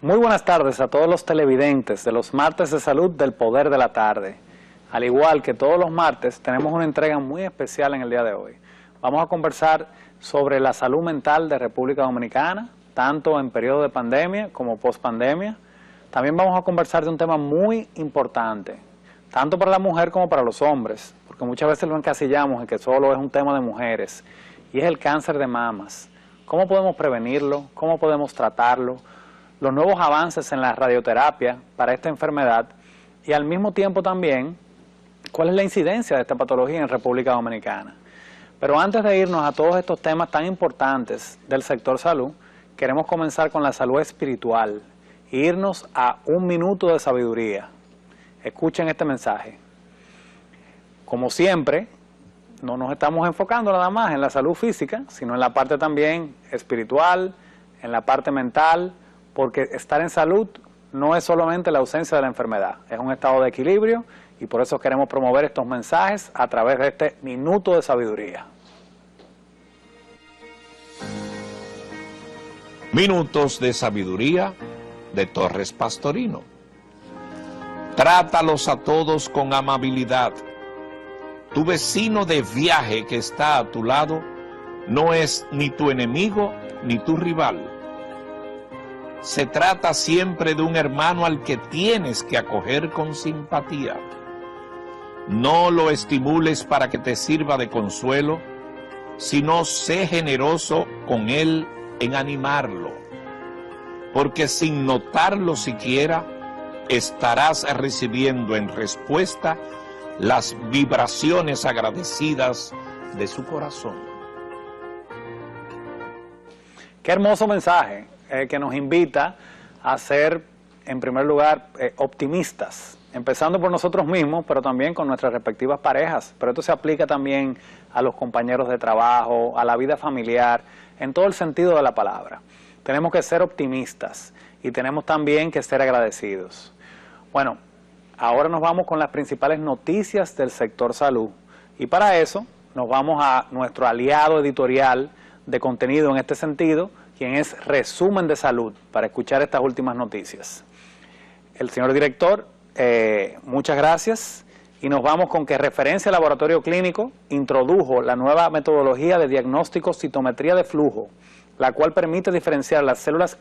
Muy buenas tardes a todos los televidentes de los martes de salud del Poder de la Tarde. Al igual que todos los martes, tenemos una entrega muy especial en el día de hoy. Vamos a conversar sobre la salud mental de República Dominicana, tanto en periodo de pandemia como post-pandemia. También vamos a conversar de un tema muy importante, tanto para la mujer como para los hombres, porque muchas veces lo encasillamos en que solo es un tema de mujeres, y es el cáncer de mamas. ¿Cómo podemos prevenirlo? ¿Cómo podemos tratarlo? Los nuevos avances en la radioterapia para esta enfermedad y al mismo tiempo también cuál es la incidencia de esta patología en República Dominicana. Pero antes de irnos a todos estos temas tan importantes del sector salud, queremos comenzar con la salud espiritual e irnos a un minuto de sabiduría. Escuchen este mensaje. Como siempre, no nos estamos enfocando nada más en la salud física, sino en la parte también espiritual, en la parte mental, porque estar en salud no es solamente la ausencia de la enfermedad, es un estado de equilibrio y por eso queremos promover estos mensajes a través de este minuto de sabiduría. Minutos de sabiduría de Torres Pastorino. Trátalos a todos con amabilidad. Tu vecino de viaje que está a tu lado no es ni tu enemigo ni tu rival. Se trata siempre de un hermano al que tienes que acoger con simpatía. No lo estimules para que te sirva de consuelo, sino sé generoso con él en animarlo, porque sin notarlo siquiera, estarás recibiendo en respuesta las vibraciones agradecidas de su corazón. Qué hermoso mensaje. Que nos invita a ser, en primer lugar, optimistas, empezando por nosotros mismos, pero también con nuestras respectivas parejas. Pero esto se aplica también a los compañeros de trabajo, a la vida familiar, en todo el sentido de la palabra. Tenemos que ser optimistas y tenemos también que ser agradecidos. Bueno, ahora nos vamos con las principales noticias del sector salud. Y para eso nos vamos a nuestro aliado editorial de contenido en este sentido, quien es Resumen de Salud, para escuchar estas últimas noticias. El señor director, muchas gracias. Y nos vamos con que Referencia Laboratorio Clínico introdujo la nueva metodología de diagnóstico citometría de flujo, la cual permite diferenciar las células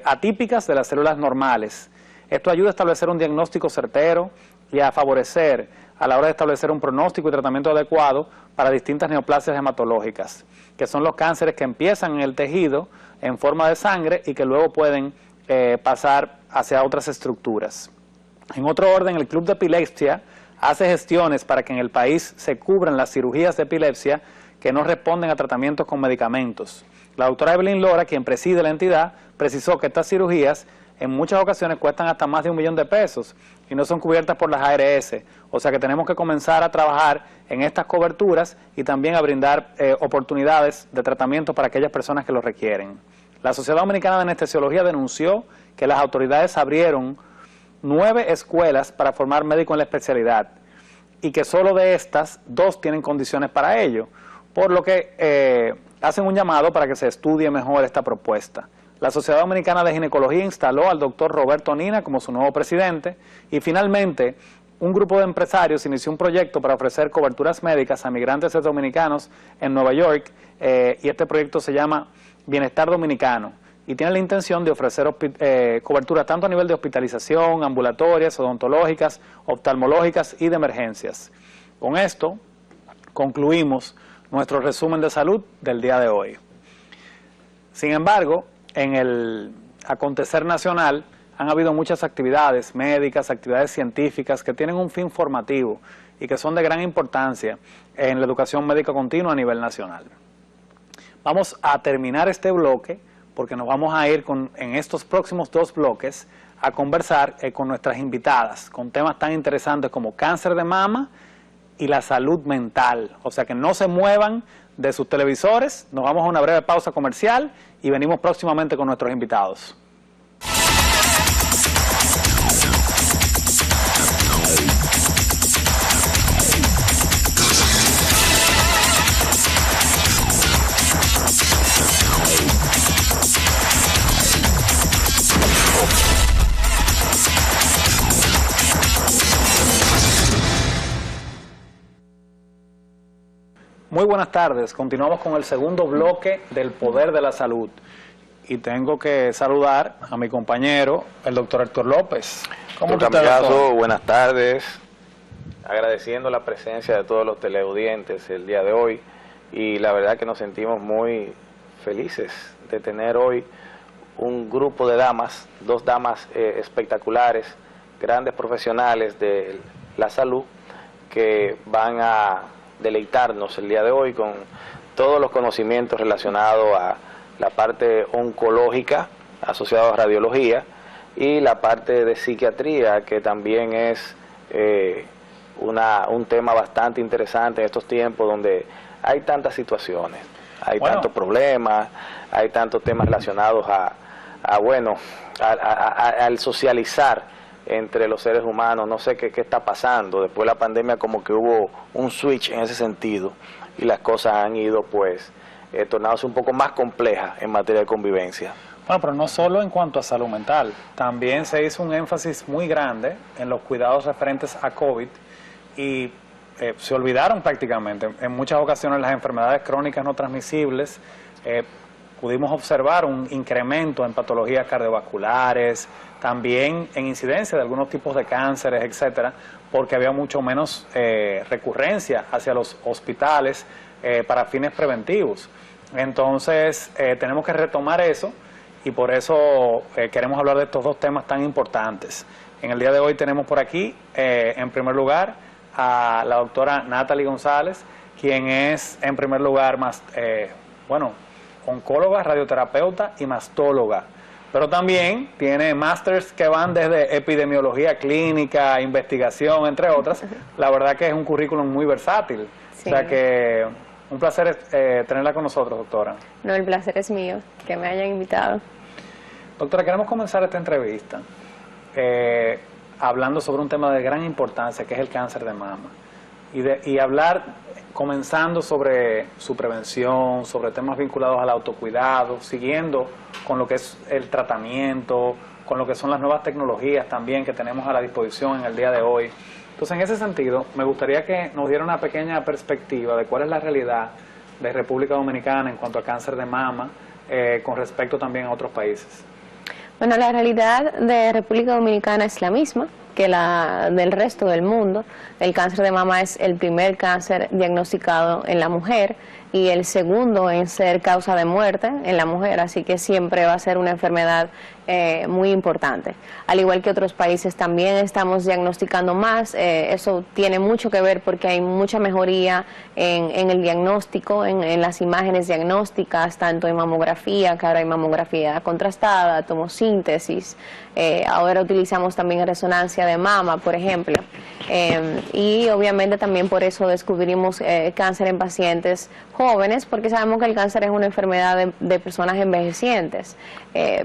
atípicas de las células normales. Esto ayuda a establecer un diagnóstico certero y a favorecer a la hora de establecer un pronóstico y tratamiento adecuado para distintas neoplasias hematológicas, que son los cánceres que empiezan en el tejido en forma de sangre y que luego pueden pasar hacia otras estructuras. En otro orden, el Club de Epilepsia hace gestiones para que en el país se cubran las cirugías de epilepsia que no responden a tratamientos con medicamentos. La doctora Evelyn Lora, quien preside la entidad, precisó que estas cirugías en muchas ocasiones cuestan hasta más de $1 millón y no son cubiertas por las ARS, o sea que tenemos que comenzar a trabajar en estas coberturas y también a brindar oportunidades de tratamiento para aquellas personas que lo requieren. La Sociedad Dominicana de Anestesiología denunció que las autoridades abrieron 9 escuelas para formar médicos en la especialidad y que solo de estas 2 tienen condiciones para ello, por lo que hacen un llamado para que se estudie mejor esta propuesta. La Sociedad Dominicana de Ginecología instaló al doctor Roberto Nina como su nuevo presidente y finalmente un grupo de empresarios inició un proyecto para ofrecer coberturas médicas a migrantes dominicanos en Nueva York y este proyecto se llama Bienestar Dominicano y tiene la intención de ofrecer coberturas tanto a nivel de hospitalización, ambulatorias, odontológicas, oftalmológicas y de emergencias. Con esto concluimos nuestro resumen de salud del día de hoy. Sin embargo, en el acontecer nacional han habido muchas actividades médicas, actividades científicas que tienen un fin formativo y que son de gran importancia en la educación médica continua a nivel nacional. Vamos a terminar este bloque porque nos vamos a ir en estos próximos 2 bloques a conversar con nuestras invitadas con temas tan interesantes como cáncer de mama y la salud mental. O sea que no se muevan de sus televisores, nos vamos a una breve pausa comercial y venimos próximamente con nuestros invitados. Muy buenas tardes. Continuamos con el segundo bloque del Poder de la Salud. Y tengo que saludar a mi compañero, el doctor Héctor López. ¿Cómo te estás, doctor? Buenas tardes. Agradeciendo la presencia de todos los teleaudientes el día de hoy. Y la verdad que nos sentimos muy felices de tener hoy un grupo de damas, dos damas espectaculares, grandes profesionales de la salud, que van a deleitarnos el día de hoy con todos los conocimientos relacionados a la parte oncológica asociada a radiología y la parte de psiquiatría, que también es un tema bastante interesante en estos tiempos donde hay tantas situaciones, hay tantos problemas, hay tantos temas relacionados al socializar entre los seres humanos. No sé qué está pasando. Después de la pandemia como que hubo un switch en ese sentido y las cosas han ido tornándose un poco más complejas en materia de convivencia. Bueno, pero no solo en cuanto a salud mental, también se hizo un énfasis muy grande en los cuidados referentes a COVID y se olvidaron prácticamente. En muchas ocasiones las enfermedades crónicas no transmisibles, pudimos observar un incremento en patologías cardiovasculares, también en incidencia de algunos tipos de cánceres, etcétera, porque había mucho menos recurrencia hacia los hospitales para fines preventivos. Entonces, tenemos que retomar eso y por eso queremos hablar de estos dos temas tan importantes. En el día de hoy tenemos por aquí, en primer lugar, a la doctora Natalie González, quien es, en primer lugar, oncóloga, radioterapeuta y mastóloga, pero también tiene másters que van desde epidemiología clínica, investigación, entre otras. La verdad que es un currículum muy versátil. Sí. O sea que un placer tenerla con nosotros, doctora. No, el placer es mío, que me hayan invitado. Doctora, queremos comenzar esta entrevista hablando sobre un tema de gran importancia, que es el cáncer de mama. Y hablar, comenzando sobre su prevención, sobre temas vinculados al autocuidado, siguiendo con lo que es el tratamiento, con lo que son las nuevas tecnologías también que tenemos a la disposición en el día de hoy. Entonces, en ese sentido, me gustaría que nos diera una pequeña perspectiva de cuál es la realidad de República Dominicana en cuanto a cáncer de mama, con respecto también a otros países. Bueno, la realidad de República Dominicana es la misma que la del resto del mundo. El cáncer de mama es el primer cáncer diagnosticado en la mujer y el segundo en ser causa de muerte en la mujer, así que siempre va a ser una enfermedad muy importante. Al igual que otros países también estamos diagnosticando más, eso tiene mucho que ver porque hay mucha mejoría en el diagnóstico, en las imágenes diagnósticas, tanto en mamografía, que ahora hay mamografía contrastada, tomosíntesis, ahora utilizamos también resonancia de mama, por ejemplo, y obviamente también por eso descubrimos cáncer en pacientes jóvenes, porque sabemos que el cáncer es una enfermedad de personas envejecientes,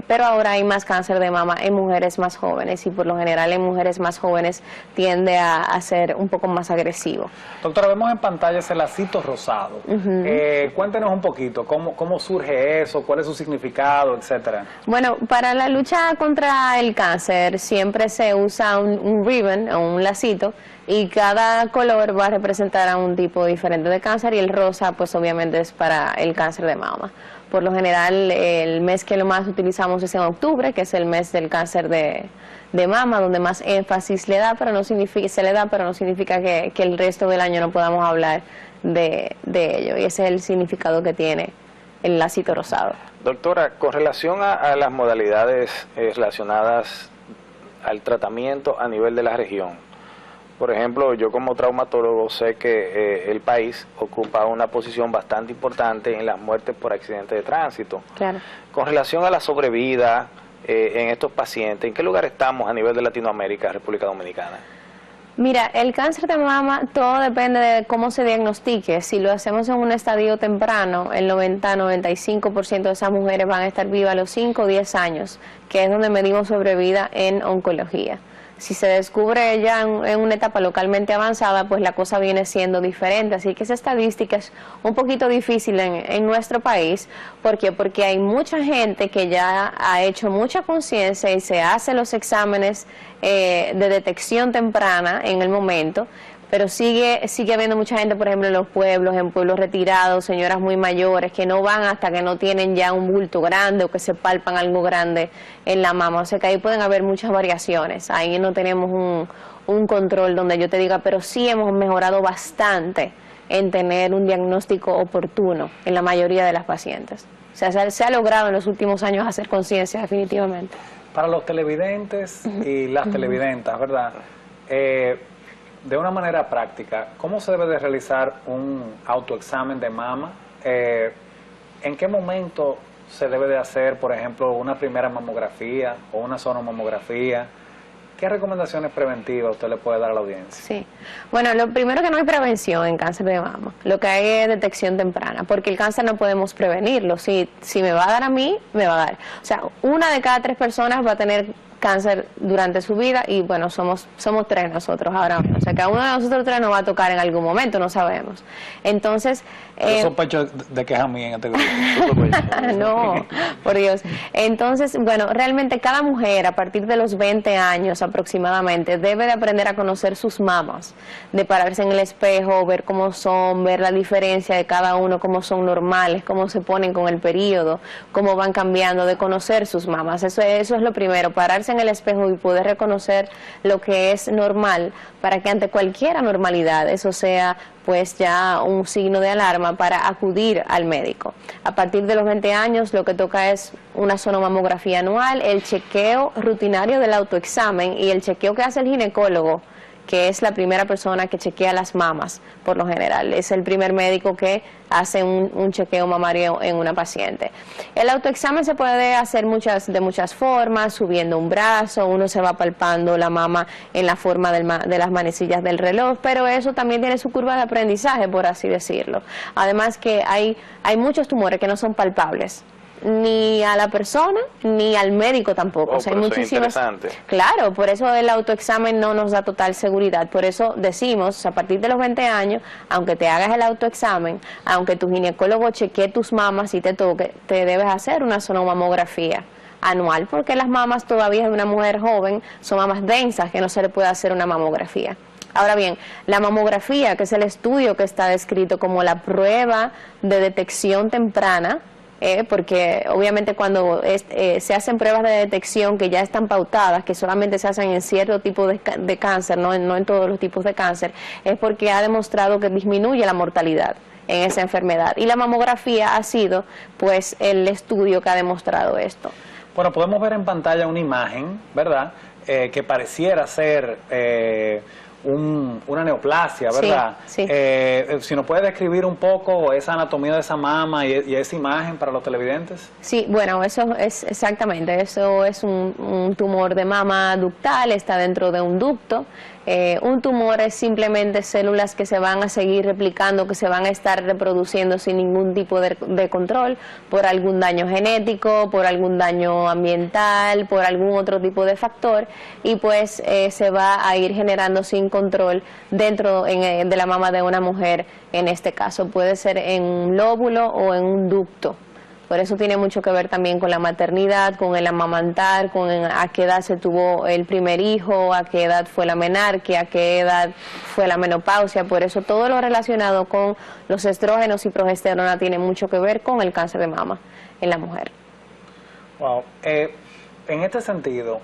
pero ahora hay más cáncer de mama en mujeres más jóvenes y por lo general en mujeres más jóvenes tiende a ser un poco más agresivo. Doctora, vemos en pantalla ese lacito rosado. Cuéntenos un poquito, ¿cómo surge eso? ¿Cuál es su significado, etcétera? Bueno, para la lucha contra el cáncer siempre se usa un ribbon o un lacito y cada color va a representar a un tipo diferente de cáncer y el rosa pues obviamente es para el cáncer de mama. Por lo general el mes que lo más utilizamos es en octubre, que es el mes del cáncer de mama, donde más énfasis se le da, pero no significa que el resto del año no podamos hablar de ello, y ese es el significado que tiene el lacito rosado. Doctora, con relación a las modalidades relacionadas al tratamiento a nivel de la región, por ejemplo, yo como traumatólogo sé que el país ocupa una posición bastante importante en las muertes por accidentes de tránsito. Claro. Con relación a la sobrevida en estos pacientes, ¿en qué lugar estamos a nivel de Latinoamérica, República Dominicana? Mira, el cáncer de mama todo depende de cómo se diagnostique. Si lo hacemos en un estadio temprano, el 90-95% de esas mujeres van a estar vivas a los 5 o 10 años, que es donde medimos sobrevida en oncología. Si se descubre ya en una etapa localmente avanzada, pues la cosa viene siendo diferente. Así que esa estadística es un poquito difícil en nuestro país. ¿Por qué? Porque hay mucha gente que ya ha hecho mucha conciencia y se hace los exámenes de detección temprana en el momento, pero sigue habiendo mucha gente, por ejemplo, en los pueblos, en pueblos retirados, señoras muy mayores, que no van hasta que no tienen ya un bulto grande o que se palpan algo grande en la mama. O sea que ahí pueden haber muchas variaciones. Ahí no tenemos un control donde yo te diga, pero sí hemos mejorado bastante en tener un diagnóstico oportuno en la mayoría de las pacientes. O sea, se ha logrado en los últimos años hacer conciencia, definitivamente. Para los televidentes y las televidentas, ¿verdad? De una manera práctica, ¿cómo se debe de realizar un autoexamen de mama? ¿En qué momento se debe de hacer, por ejemplo, una primera mamografía o una sonomamografía? ¿Qué recomendaciones preventivas usted le puede dar a la audiencia? Sí. Bueno, lo primero, que no hay prevención en cáncer de mama. Lo que hay es detección temprana, porque el cáncer no podemos prevenirlo. Si me va a dar a mí, me va a dar. O sea, 1 de cada 3 personas va a tener cáncer durante su vida y bueno, somos 3 nosotros ahora. O sea, que a uno de nosotros 3 nos va a tocar en algún momento, no sabemos. Entonces... Yo sospecho de que es a mí en este grupo. No, por Dios. Entonces, bueno, realmente cada mujer a partir de los 20 años aproximadamente debe de aprender a conocer sus mamas, de pararse en el espejo, ver cómo son, ver la diferencia de cada uno, cómo son normales, cómo se ponen con el periodo, cómo van cambiando, de conocer sus mamas. Eso es lo primero, pararse en el espejo y poder reconocer lo que es normal, para que ante cualquier anormalidad eso sea pues ya un signo de alarma para acudir al médico. A partir de los 20 años lo que toca es una sonomamografía anual, el chequeo rutinario del autoexamen y el chequeo que hace el ginecólogo, que es la primera persona que chequea las mamas, por lo general. Es el primer médico que hace un chequeo mamario en una paciente. El autoexamen se puede hacer de muchas formas, subiendo un brazo, uno se va palpando la mama en la forma de las manecillas del reloj, pero eso también tiene su curva de aprendizaje, por así decirlo. Además que hay muchos tumores que no son palpables, ni a la persona ni al médico tampoco. O sea, hay muchísimas. Claro, por eso el autoexamen no nos da total seguridad. Por eso decimos, a partir de los 20 años, aunque te hagas el autoexamen, aunque tu ginecólogo chequee tus mamas y te toque, te debes hacer una sonomamografía anual, porque las mamas todavía de una mujer joven son mamas densas que no se le puede hacer una mamografía. Ahora bien, la mamografía, que es el estudio que está descrito como la prueba de detección temprana, porque obviamente cuando se hacen pruebas de detección que ya están pautadas, que solamente se hacen en cierto tipo de cáncer, no en todos los tipos de cáncer, es porque ha demostrado que disminuye la mortalidad en esa enfermedad. Y la mamografía ha sido pues el estudio que ha demostrado esto. Bueno, podemos ver en pantalla una imagen, ¿verdad?, que pareciera ser una neoplasia, ¿verdad? Sí, sí. Si nos puede describir un poco esa anatomía de esa mama y esa imagen para los televidentes. Sí, bueno, eso es exactamente, eso es un tumor de mama ductal, está dentro de un ducto. Un tumor es simplemente células que se van a seguir replicando, que se van a estar reproduciendo sin ningún tipo de control, por algún daño genético, por algún daño ambiental, por algún otro tipo de factor, y pues se va a ir generando sin control dentro de la mama de una mujer. En este caso puede ser en un lóbulo o en un ducto. Por eso tiene mucho que ver también con la maternidad, con el amamantar, con a qué edad se tuvo el primer hijo, a qué edad fue la menarquia, a qué edad fue la menopausia. Por eso todo lo relacionado con los estrógenos y progesterona tiene mucho que ver con el cáncer de mama en la mujer. Wow. En este sentido,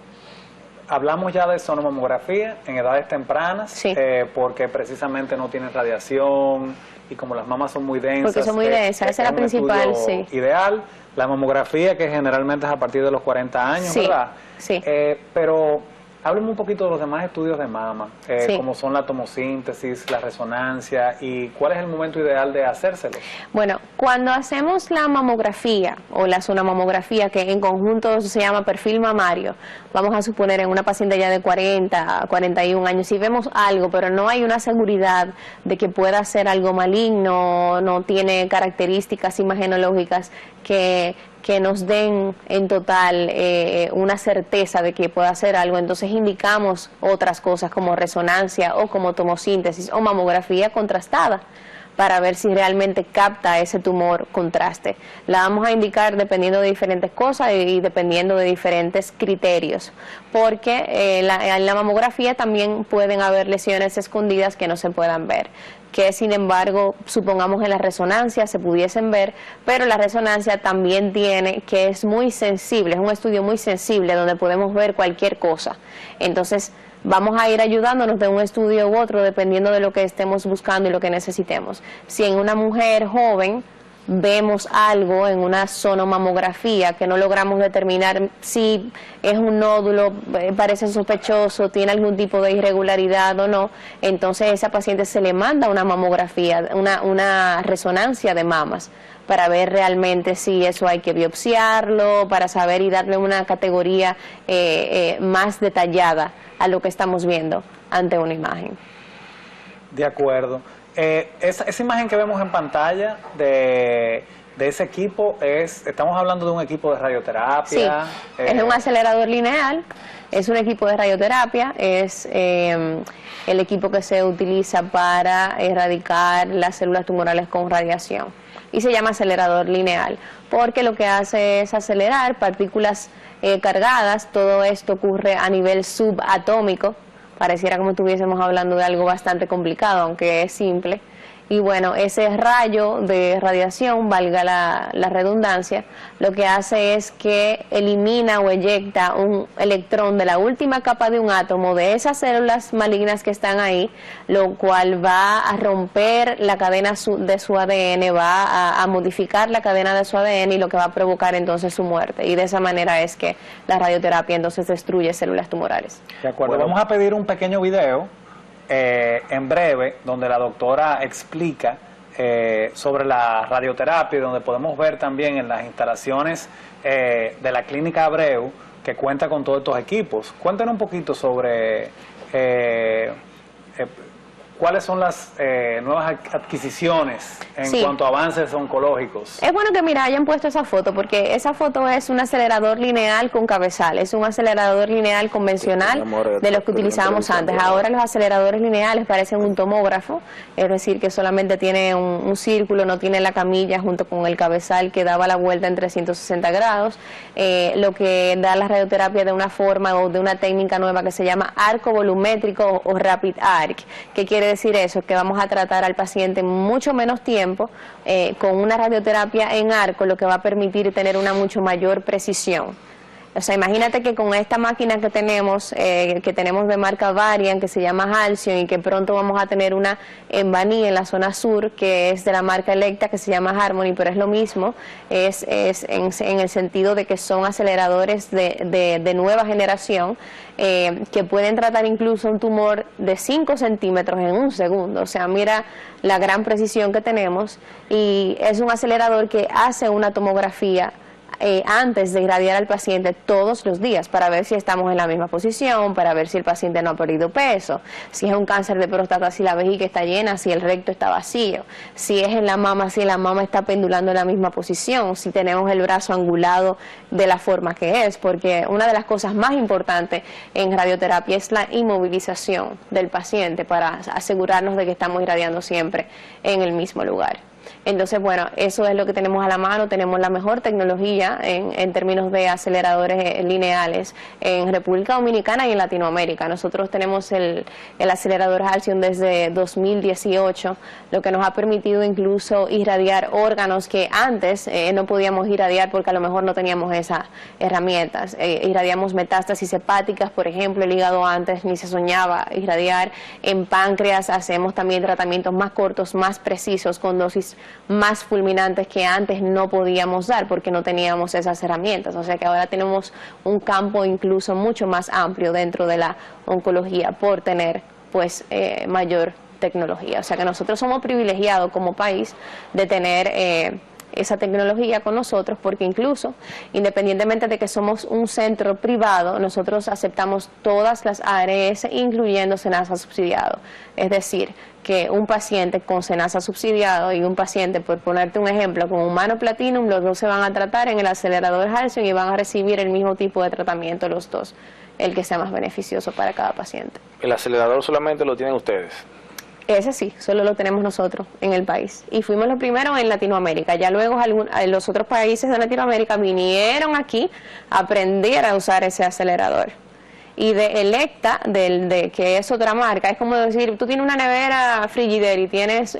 hablamos ya de sonomamografía en edades tempranas, sí, porque precisamente no tienen radiación y como las mamas son muy densas. Porque son muy densas, esa es la principal, sí. Ideal, la mamografía, que generalmente es a partir de los 40 años, sí, ¿verdad? Sí. Pero hábleme un poquito de los demás estudios de mama, sí, como son la tomosíntesis, la resonancia, y cuál es el momento ideal de hacérselo. Bueno, cuando hacemos la mamografía o la sonomamografía, que en conjunto se llama perfil mamario, vamos a suponer en una paciente ya de 40 a 41 años, si vemos algo, pero no hay una seguridad de que pueda ser algo maligno, no tiene características imagenológicas que nos den en total una certeza de que pueda hacer algo, entonces indicamos otras cosas como resonancia o como tomosíntesis o mamografía contrastada, para ver si realmente capta ese tumor contraste. La vamos a indicar dependiendo de diferentes cosas y dependiendo de diferentes criterios, porque en la mamografía también pueden haber lesiones escondidas que no se puedan ver, que sin embargo, supongamos en la resonancia se pudiesen ver, pero la resonancia también tiene que es muy sensible, es un estudio muy sensible donde podemos ver cualquier cosa. Entonces, vamos a ir ayudándonos de un estudio u otro dependiendo de lo que estemos buscando y lo que necesitemos. Si en una mujer joven vemos algo en una sonomamografía que no logramos determinar si es un nódulo, parece sospechoso, tiene algún tipo de irregularidad o no, entonces a esa paciente se le manda una mamografía, una resonancia de mamas para ver realmente si eso hay que biopsiarlo, para saber y darle una categoría más detallada a lo que estamos viendo ante una imagen. De acuerdo. Esa imagen que vemos en pantalla de ese equipo, estamos hablando de un equipo de radioterapia. Sí, es un acelerador lineal, es un equipo de radioterapia, es el equipo que se utiliza para erradicar las células tumorales con radiación. Y se llama acelerador lineal, porque lo que hace es acelerar partículas cargadas. Todo esto ocurre a nivel subatómico. Pareciera como estuviésemos hablando de algo bastante complicado, aunque es simple. Y bueno, ese rayo de radiación, valga la redundancia, lo que hace es que elimina o eyecta un electrón de la última capa de un átomo de esas células malignas que están ahí, lo cual va a romper la cadena de su ADN, va a modificar la cadena de su ADN y lo que va a provocar entonces su muerte. Y de esa manera es que la radioterapia entonces destruye células tumorales. De acuerdo, vamos a pedir un pequeño video en breve, donde la doctora explica sobre la radioterapia, donde podemos ver también en las instalaciones de la Clínica Abreu, que cuenta con todos estos equipos. Cuéntenos un poquito sobre cuáles son las nuevas adquisiciones en cuanto a avances oncológicos. Es bueno que hayan puesto esa foto, porque esa foto es un acelerador lineal con cabezal, es un acelerador lineal convencional de los que utilizábamos antes. Ahora los aceleradores lineales parecen un tomógrafo, es decir, que solamente tiene un círculo, no tiene la camilla junto con el cabezal que daba la vuelta en 360 grados, lo que da la radioterapia de una forma o de una técnica nueva que se llama arco volumétrico o rapid arc. ¿Qué quiere decir eso? Que vamos a tratar al paciente mucho menos tiempo con una radioterapia en arco, lo que va a permitir tener una mucho mayor precisión. O sea, imagínate que con esta máquina que tenemos de marca Varian, que se llama Halcyon, y que pronto vamos a tener una en Baní, en la zona sur, que es de la marca Electa, que se llama Harmony, pero es lo mismo, es en el sentido de que son aceleradores de nueva generación, que pueden tratar incluso un tumor de 5 centímetros en un segundo. O sea, mira la gran precisión que tenemos, y es un acelerador que hace una tomografía antes de irradiar al paciente todos los días para ver si estamos en la misma posición, para ver si el paciente no ha perdido peso, si es un cáncer de próstata, si la vejiga está llena, si el recto está vacío, si es en la mama, si la mama está pendulando en la misma posición, si tenemos el brazo angulado de la forma que es, porque una de las cosas más importantes en radioterapia es la inmovilización del paciente para asegurarnos de que estamos irradiando siempre en el mismo lugar. Entonces, bueno, eso es lo que tenemos a la mano. Tenemos la mejor tecnología en términos de aceleradores lineales en República Dominicana y en Latinoamérica. Nosotros tenemos el acelerador Halcyon desde 2018, lo que nos ha permitido incluso irradiar órganos que antes no podíamos irradiar porque a lo mejor no teníamos esas herramientas. Irradiamos metástasis hepáticas, por ejemplo, el hígado antes ni se soñaba irradiar. En páncreas hacemos también tratamientos más cortos, más precisos, con dosis más fulminantes que antes no podíamos dar porque no teníamos esas herramientas. O sea que ahora tenemos un campo incluso mucho más amplio dentro de la oncología por tener pues mayor tecnología. O sea que nosotros somos privilegiados como país de tener esa tecnología con nosotros, porque incluso independientemente de que somos un centro privado, nosotros aceptamos todas las ARS, incluyendo SENASA subsidiado. Es decir, que un paciente con SENASA subsidiado y un paciente, por ponerte un ejemplo, con humano platinum, los dos se van a tratar en el acelerador Halcyon y van a recibir el mismo tipo de tratamiento los dos, el que sea más beneficioso para cada paciente. ¿El acelerador solamente lo tienen ustedes? Ese sí, solo lo tenemos nosotros en el país. Y fuimos los primeros en Latinoamérica. Ya luego los otros países de Latinoamérica vinieron aquí a aprender a usar ese acelerador. Y de Electa, que es otra marca, es como decir, tú tienes una nevera Frigidaire y tienes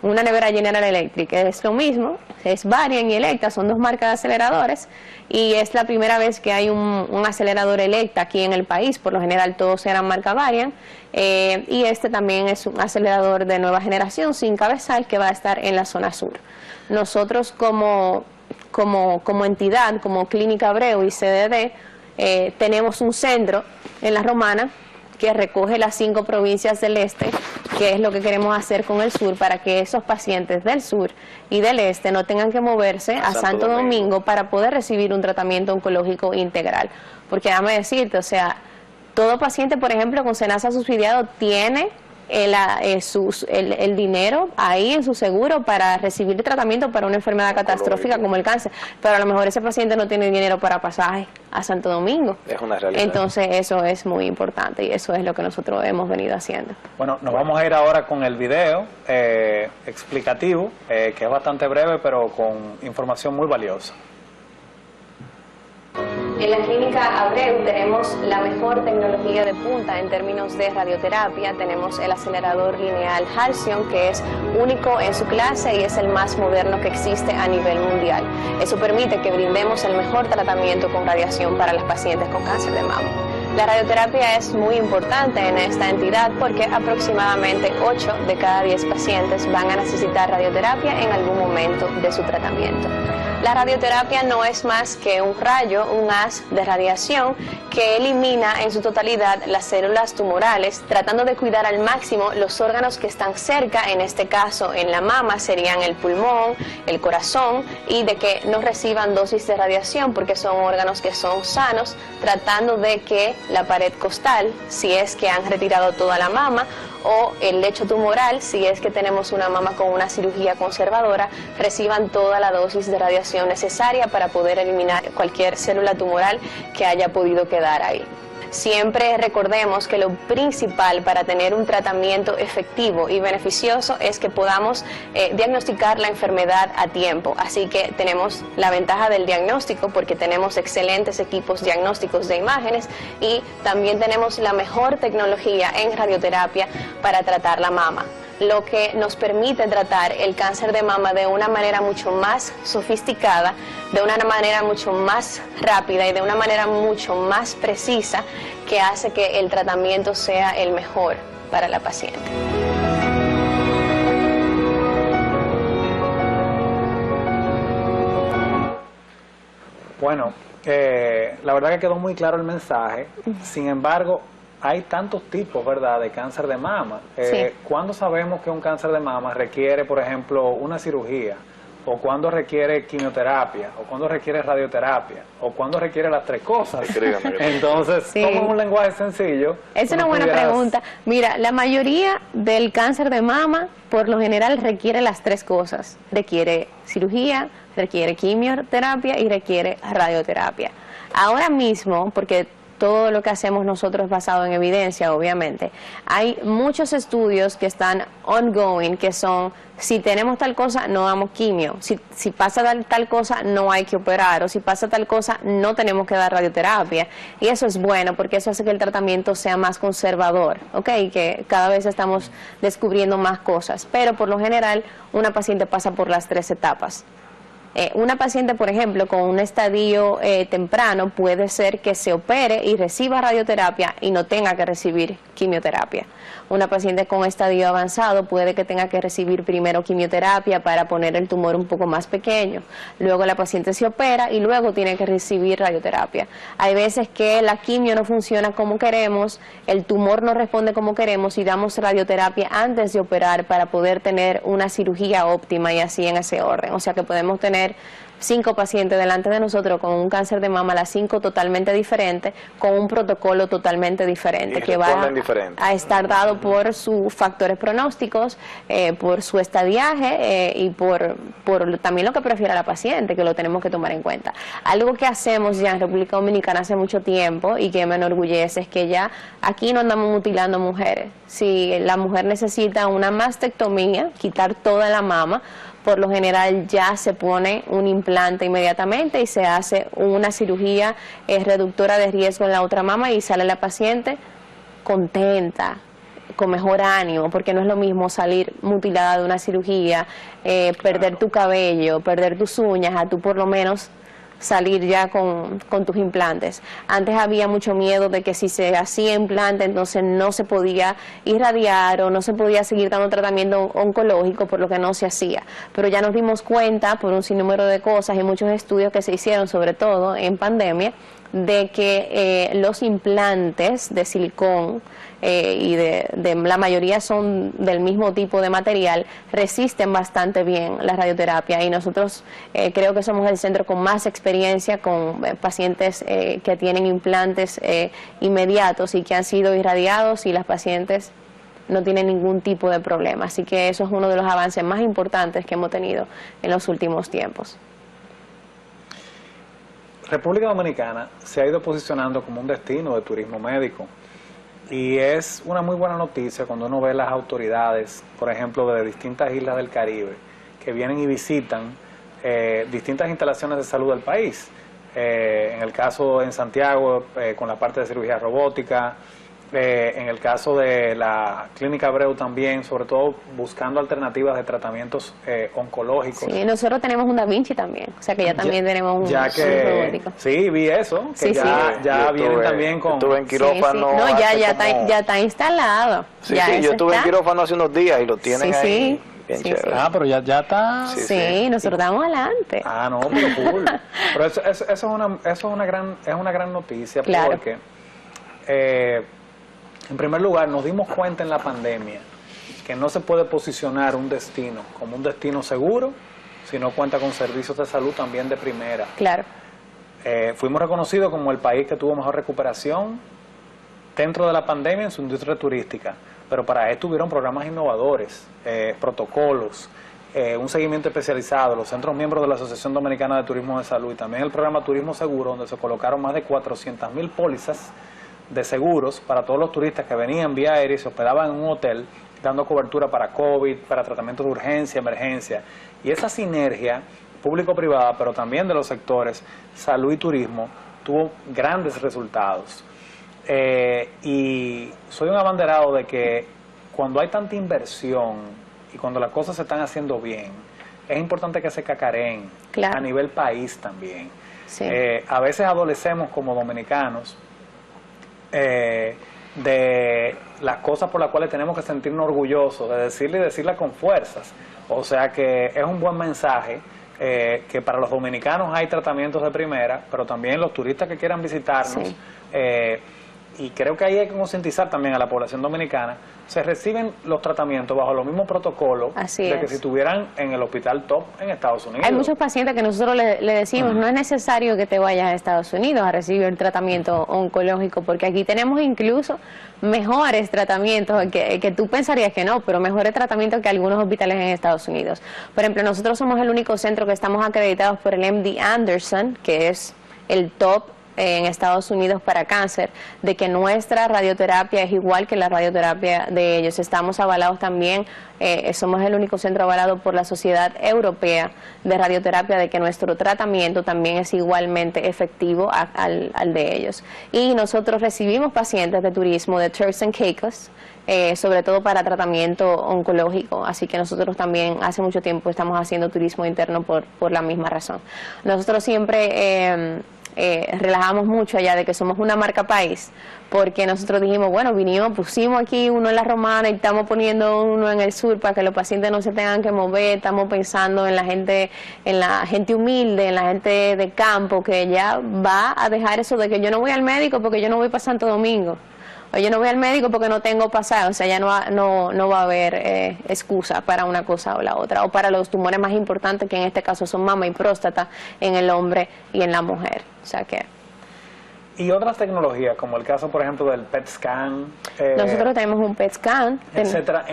una nevera General Electric, es lo mismo, es Varian y Electa, son dos marcas de aceleradores, y es la primera vez que hay un acelerador Electa aquí en el país. Por lo general todos eran marca Varian, y este también es un acelerador de nueva generación sin cabezal que va a estar en la zona sur. Nosotros como entidad, como Clínica Abreu y CDD, tenemos un centro en La Romana que recoge las 5 provincias del este, que es lo que queremos hacer con el sur, para que esos pacientes del sur y del este no tengan que moverse a Santo Domingo para poder recibir un tratamiento oncológico integral. Porque déjame decirte, o sea, todo paciente, por ejemplo, con SENASA subsidiado tiene el dinero ahí en su seguro para recibir tratamiento para una enfermedad catastrófica como el cáncer, pero a lo mejor ese paciente no tiene dinero para pasaje a Santo Domingo. Es una realidad. Entonces eso es muy importante y eso es lo que nosotros hemos venido haciendo. Bueno, nos vamos a ir ahora con el video explicativo, que es bastante breve pero con información muy valiosa. En la Clínica Abreu tenemos la mejor tecnología de punta en términos de radioterapia. Tenemos el acelerador lineal Halcyon, que es único en su clase y es el más moderno que existe a nivel mundial. Eso permite que brindemos el mejor tratamiento con radiación para las pacientes con cáncer de mama. La radioterapia es muy importante en esta entidad porque aproximadamente 8 de cada 10 pacientes van a necesitar radioterapia en algún momento de su tratamiento. La radioterapia no es más que un rayo, un haz de radiación que elimina en su totalidad las células tumorales, tratando de cuidar al máximo los órganos que están cerca, en este caso en la mama serían el pulmón, el corazón, y de que no reciban dosis de radiación porque son órganos que son sanos, tratando de que la pared costal, si es que han retirado toda la mama, o el lecho tumoral, si es que tenemos una mama con una cirugía conservadora, reciban toda la dosis de radiación necesaria para poder eliminar cualquier célula tumoral que haya podido quedar ahí. Siempre recordemos que lo principal para tener un tratamiento efectivo y beneficioso es que podamos diagnosticar la enfermedad a tiempo. Así que tenemos la ventaja del diagnóstico porque tenemos excelentes equipos diagnósticos de imágenes y también tenemos la mejor tecnología en radioterapia para tratar la mama, lo que nos permite tratar el cáncer de mama de una manera mucho más sofisticada, de una manera mucho más rápida y de una manera mucho más precisa, que hace que el tratamiento sea el mejor para la paciente. Bueno, la verdad que quedó muy claro el mensaje. Sin embargo, hay tantos tipos, ¿verdad?, de cáncer de mama. Sí. ¿Cuándo sabemos que un cáncer de mama requiere, por ejemplo, una cirugía? ¿O cuándo requiere quimioterapia? ¿O cuándo requiere radioterapia? ¿O cuándo requiere las 3 cosas? Entonces, sí, ¿cómo es un lenguaje sencillo? Es una buena pregunta. Mira, la mayoría del cáncer de mama, por lo general, requiere las 3 cosas. Requiere cirugía, requiere quimioterapia y requiere radioterapia. Ahora mismo, porque todo lo que hacemos nosotros es basado en evidencia, obviamente, hay muchos estudios que están ongoing, que son, si tenemos tal cosa, no damos quimio, si pasa tal cosa, no hay que operar, o si pasa tal cosa, no tenemos que dar radioterapia, y eso es bueno, porque eso hace que el tratamiento sea más conservador, ¿ok? Que cada vez estamos descubriendo más cosas, pero por lo general, una paciente pasa por las 3 etapas. Una paciente, por ejemplo, con un estadio temprano puede ser que se opere y reciba radioterapia y no tenga que recibir quimioterapia. Una paciente con estadio avanzado puede que tenga que recibir primero quimioterapia para poner el tumor un poco más pequeño. Luego la paciente se opera y luego tiene que recibir radioterapia. Hay veces que la quimio no funciona como queremos, el tumor no responde como queremos y damos radioterapia antes de operar para poder tener una cirugía óptima y así en ese orden. O sea que podemos tener 5 pacientes delante de nosotros con un cáncer de mama, las 5 totalmente diferentes, con un protocolo totalmente diferente, que va a estar dado por sus factores pronósticos, por su estadiaje y por también lo que prefiera la paciente, que lo tenemos que tomar en cuenta. Algo que hacemos ya en República Dominicana hace mucho tiempo y que me enorgullece es que ya aquí no andamos mutilando mujeres. Si la mujer necesita una mastectomía, quitar toda la mama, por lo general ya se pone un implante inmediatamente y se hace una cirugía reductora de riesgo en la otra mama y sale la paciente contenta, con mejor ánimo, porque no es lo mismo salir mutilada de una cirugía, perder tu cabello, perder tus uñas, a tú por lo menos salir ya con tus implantes. Antes había mucho miedo de que si se hacía implante entonces no se podía irradiar o no se podía seguir dando tratamiento oncológico, por lo que no se hacía. Pero ya nos dimos cuenta por un sinnúmero de cosas y muchos estudios que se hicieron, sobre todo en pandemia, de que los implantes de silicón y de la mayoría son del mismo tipo de material, resisten bastante bien la radioterapia, y nosotros creo que somos el centro con más experiencia con pacientes que tienen implantes inmediatos y que han sido irradiados, y las pacientes no tienen ningún tipo de problema. Así que eso es uno de los avances más importantes que hemos tenido en los últimos tiempos. República Dominicana se ha ido posicionando como un destino de turismo médico, y es una muy buena noticia cuando uno ve las autoridades, por ejemplo, de distintas islas del Caribe, que vienen y visitan distintas instalaciones de salud del país. En el caso en Santiago, con la parte de cirugía robótica, en el caso de la Clínica Abreu también, sobre todo buscando alternativas de tratamientos oncológicos. Sí, nosotros tenemos un Da Vinci también, o sea que ya también tenemos un robótico. Sí, vi eso, que sí, ya vienen también con... Estuve en quirófano. Sí, sí. No, ya está instalado. Sí, sí, yo estuve en quirófano hace unos días y lo tienen ahí. Bien chévere. Ah, pero ya está... Sí, nosotros estamos adelante. Ah, no, pero cool. Pero eso es una gran noticia, claro. Porque... en primer lugar, nos dimos cuenta en la pandemia que no se puede posicionar un destino como un destino seguro si no cuenta con servicios de salud también de primera. Claro. Fuimos reconocidos como el país que tuvo mejor recuperación dentro de la pandemia en su industria turística, pero para esto hubieron programas innovadores, protocolos, un seguimiento especializado, los centros miembros de la Asociación Dominicana de Turismo de Salud y también el programa Turismo Seguro, donde se colocaron más de 400.000 pólizas de seguros para todos los turistas que venían vía aérea y se hospedaban en un hotel, dando cobertura para COVID, para tratamientos de urgencia, emergencia. Y esa sinergia público-privada, pero también de los sectores salud y turismo, tuvo grandes resultados. Y soy un abanderado de que cuando hay tanta inversión y cuando las cosas se están haciendo bien, es importante que se cacareen, claro, a nivel país también. Sí. A veces adolecemos como dominicanos de las cosas por las cuales tenemos que sentirnos orgullosos, de decirle y decirlas con fuerzas. O sea que es un buen mensaje que para los dominicanos hay tratamientos de primera, pero también los turistas que quieran visitarnos, sí, y creo que ahí hay que concientizar también a la población dominicana, se reciben los tratamientos bajo los mismos protocolos de que si estuvieran en el hospital top en Estados Unidos. Hay muchos pacientes que nosotros le decimos, no es necesario que te vayas a Estados Unidos a recibir el tratamiento oncológico, porque aquí tenemos incluso mejores tratamientos, que tú pensarías que no, pero mejores tratamientos que algunos hospitales en Estados Unidos. Por ejemplo, nosotros somos el único centro que estamos acreditados por el MD Anderson, que es el top en Estados Unidos para cáncer, de que nuestra radioterapia es igual que la radioterapia de ellos. Estamos avalados también, somos el único centro avalado por la Sociedad Europea de Radioterapia, de que nuestro tratamiento también es igualmente efectivo al de ellos. Y nosotros recibimos pacientes de turismo de Turks and Caicos, sobre todo para tratamiento oncológico, así que nosotros también hace mucho tiempo estamos haciendo turismo interno por la misma razón. Nosotros siempre relajamos mucho allá de que somos una marca país, porque nosotros dijimos, bueno, pusimos aquí uno en la Romana y estamos poniendo uno en el sur para que los pacientes no se tengan que mover. Estamos pensando en la gente humilde, en la gente de campo, que ya va a dejar eso de que yo no voy al médico porque yo no voy para Santo Domingo. o yo no voy al médico porque no tengo pasado, o sea, ya no va a haber excusa para una cosa o la otra, o para los tumores más importantes, que en este caso son mama y próstata, en el hombre y en la mujer. O sea que... Y otras tecnologías, como el caso, por ejemplo, del PET scan. Nosotros tenemos un PET scan. Etcétera.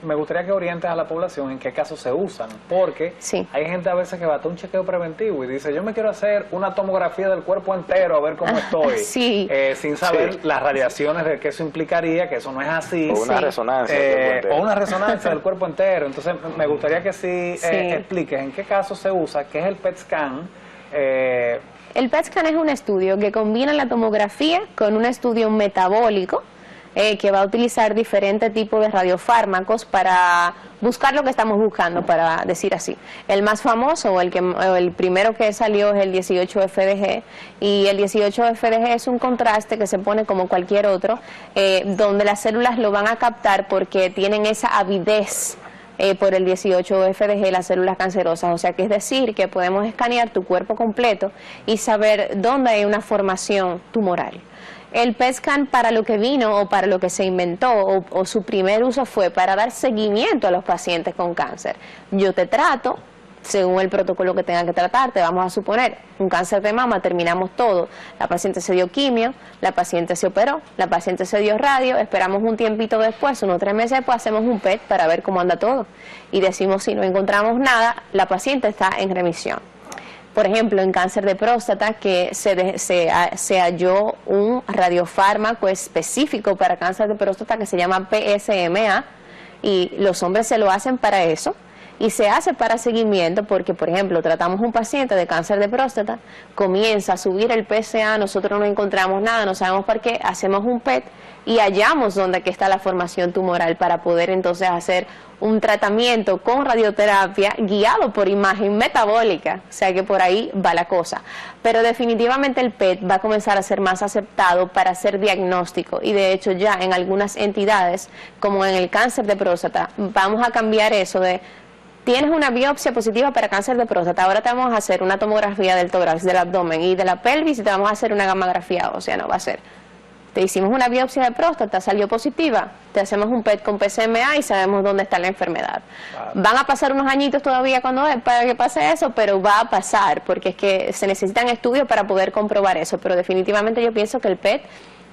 Me gustaría que orientes a la población en qué casos se usan, porque sí, hay gente a veces que va a un chequeo preventivo y dice, yo me quiero hacer una tomografía del cuerpo entero a ver cómo estoy, sí, sin saber las radiaciones de que eso implicaría, que eso no es así. O una resonancia del cuerpo entero. O una resonancia del cuerpo entero. Entonces, me gustaría que expliques en qué casos se usa, qué es el PET scan. El PET scan es un estudio que combina la tomografía con un estudio metabólico que va a utilizar diferentes tipos de radiofármacos para buscar lo que estamos buscando, para decir así. El más famoso o el primero que salió es el 18-FDG, y el 18-FDG es un contraste que se pone como cualquier otro, donde las células lo van a captar porque tienen esa avidez por el 18-FDG, las células cancerosas. O sea que es decir que podemos escanear tu cuerpo completo y saber dónde hay una formación tumoral. El PET scan, para lo que vino o para lo que se inventó o su primer uso, fue para dar seguimiento a los pacientes con cáncer. Yo te trato según el protocolo que tenga que tratarte. Vamos a suponer un cáncer de mama, terminamos todo, la paciente se dio quimio, la paciente se operó, la paciente se dio radio, esperamos un tiempito después, unos 3 meses después, hacemos un PET para ver cómo anda todo y decimos, si no encontramos nada, la paciente está en remisión. Por ejemplo, en cáncer de próstata, que se halló un radiofármaco específico para cáncer de próstata que se llama PSMA, y los hombres se lo hacen para eso. Y se hace para seguimiento porque, por ejemplo, tratamos un paciente de cáncer de próstata, comienza a subir el PSA, nosotros no encontramos nada, no sabemos por qué, hacemos un PET y hallamos dónde está la formación tumoral para poder entonces hacer un tratamiento con radioterapia guiado por imagen metabólica. O sea que por ahí va la cosa. Pero definitivamente el PET va a comenzar a ser más aceptado para hacer diagnóstico, y de hecho ya en algunas entidades, como en el cáncer de próstata, vamos a cambiar eso de: tienes una biopsia positiva para cáncer de próstata, ahora te vamos a hacer una tomografía del tórax, del abdomen y de la pelvis, y te vamos a hacer una gamografía ósea. No va a ser: te hicimos una biopsia de próstata, salió positiva, te hacemos un PET con PSMA y sabemos dónde está la enfermedad. Van a pasar unos añitos todavía para que pase eso, pero va a pasar, porque es que se necesitan estudios para poder comprobar eso. Pero definitivamente yo pienso que el PET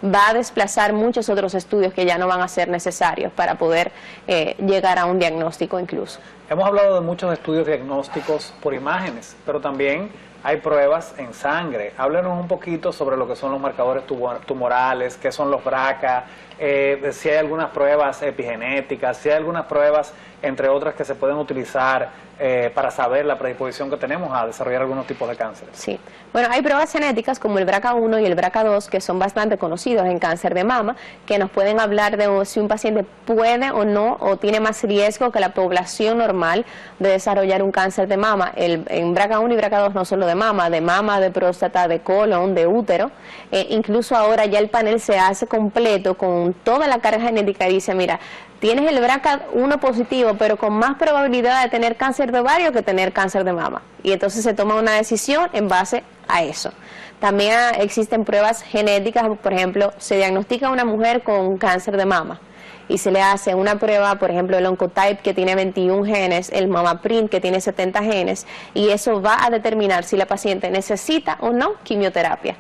va a desplazar muchos otros estudios que ya no van a ser necesarios para poder llegar a un diagnóstico incluso. Hemos hablado de muchos estudios diagnósticos por imágenes, pero también hay pruebas en sangre. Háblenos un poquito sobre lo que son los marcadores tumorales, qué son los BRCA, si hay algunas pruebas epigenéticas, si hay algunas pruebas, entre otras, que se pueden utilizar para saber la predisposición que tenemos a desarrollar algunos tipos de cáncer. Sí, bueno, hay pruebas genéticas como el BRCA1 y el BRCA2 que son bastante conocidos en cáncer de mama, que nos pueden hablar de si un paciente puede o no, o tiene más riesgo que la población normal de desarrollar un cáncer de mama. En BRCA1 y BRCA2 no solo de mama, de próstata, de colon, de útero. Incluso ahora ya el panel se hace completo con toda la carga genética y dice, mira, tienes el BRCA1 positivo, pero con más probabilidad de tener cáncer de ovario que tener cáncer de mama. Y entonces se toma una decisión en base a eso. También existen pruebas genéticas, por ejemplo, se diagnostica a una mujer con cáncer de mama y se le hace una prueba, por ejemplo, el Oncotype, que tiene 21 genes, el MamaPrint, que tiene 70 genes, y eso va a determinar si la paciente necesita o no quimioterapia.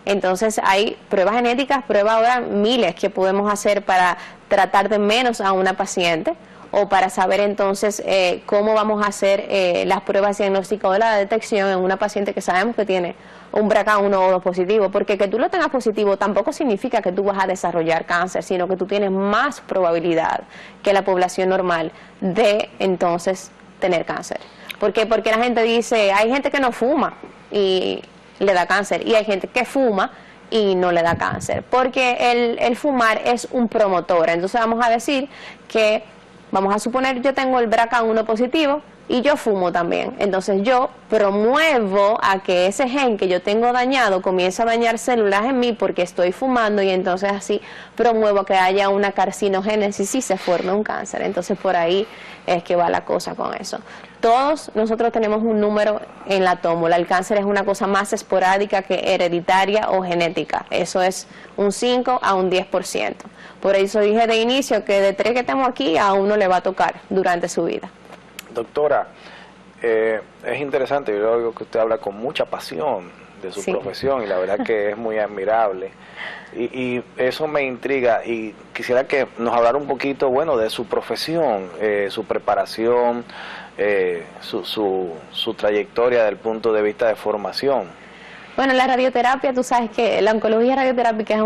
Entonces hay pruebas genéticas, pruebas ahora miles que podemos hacer para tratar de menos a una paciente, o para saber entonces cómo vamos a hacer las pruebas diagnósticas o la detección en una paciente que sabemos que tiene un BRCA1 o 2 positivo, porque que tú lo tengas positivo tampoco significa que tú vas a desarrollar cáncer, sino que tú tienes más probabilidad que la población normal de entonces tener cáncer. ¿Por qué? Porque la gente dice, hay gente que no fuma y le da cáncer, y hay gente que fuma y no le da cáncer, porque el fumar es un promotor. Entonces vamos a decir que, vamos a suponer, yo tengo el BRCA1 positivo, y yo fumo también. Entonces yo promuevo a que ese gen que yo tengo dañado comience a dañar células en mí porque estoy fumando, y entonces así promuevo que haya una carcinogénesis y se forme un cáncer. Entonces por ahí es que va la cosa con eso. Todos nosotros tenemos un número en la tómbola. El cáncer es una cosa más esporádica que hereditaria o genética. Eso es un 5 a un 10%. Por eso dije de inicio que de 3 que estamos aquí, a uno le va a tocar durante su vida. Doctora, es interesante, yo creo que usted habla con mucha pasión de su profesión, y la verdad que es muy admirable. Y eso me intriga, y quisiera que nos hablara un poquito, bueno, de su profesión, su preparación, su trayectoria desde el punto de vista de formación. Bueno, la radioterapia, tú sabes que la oncología radioterápica es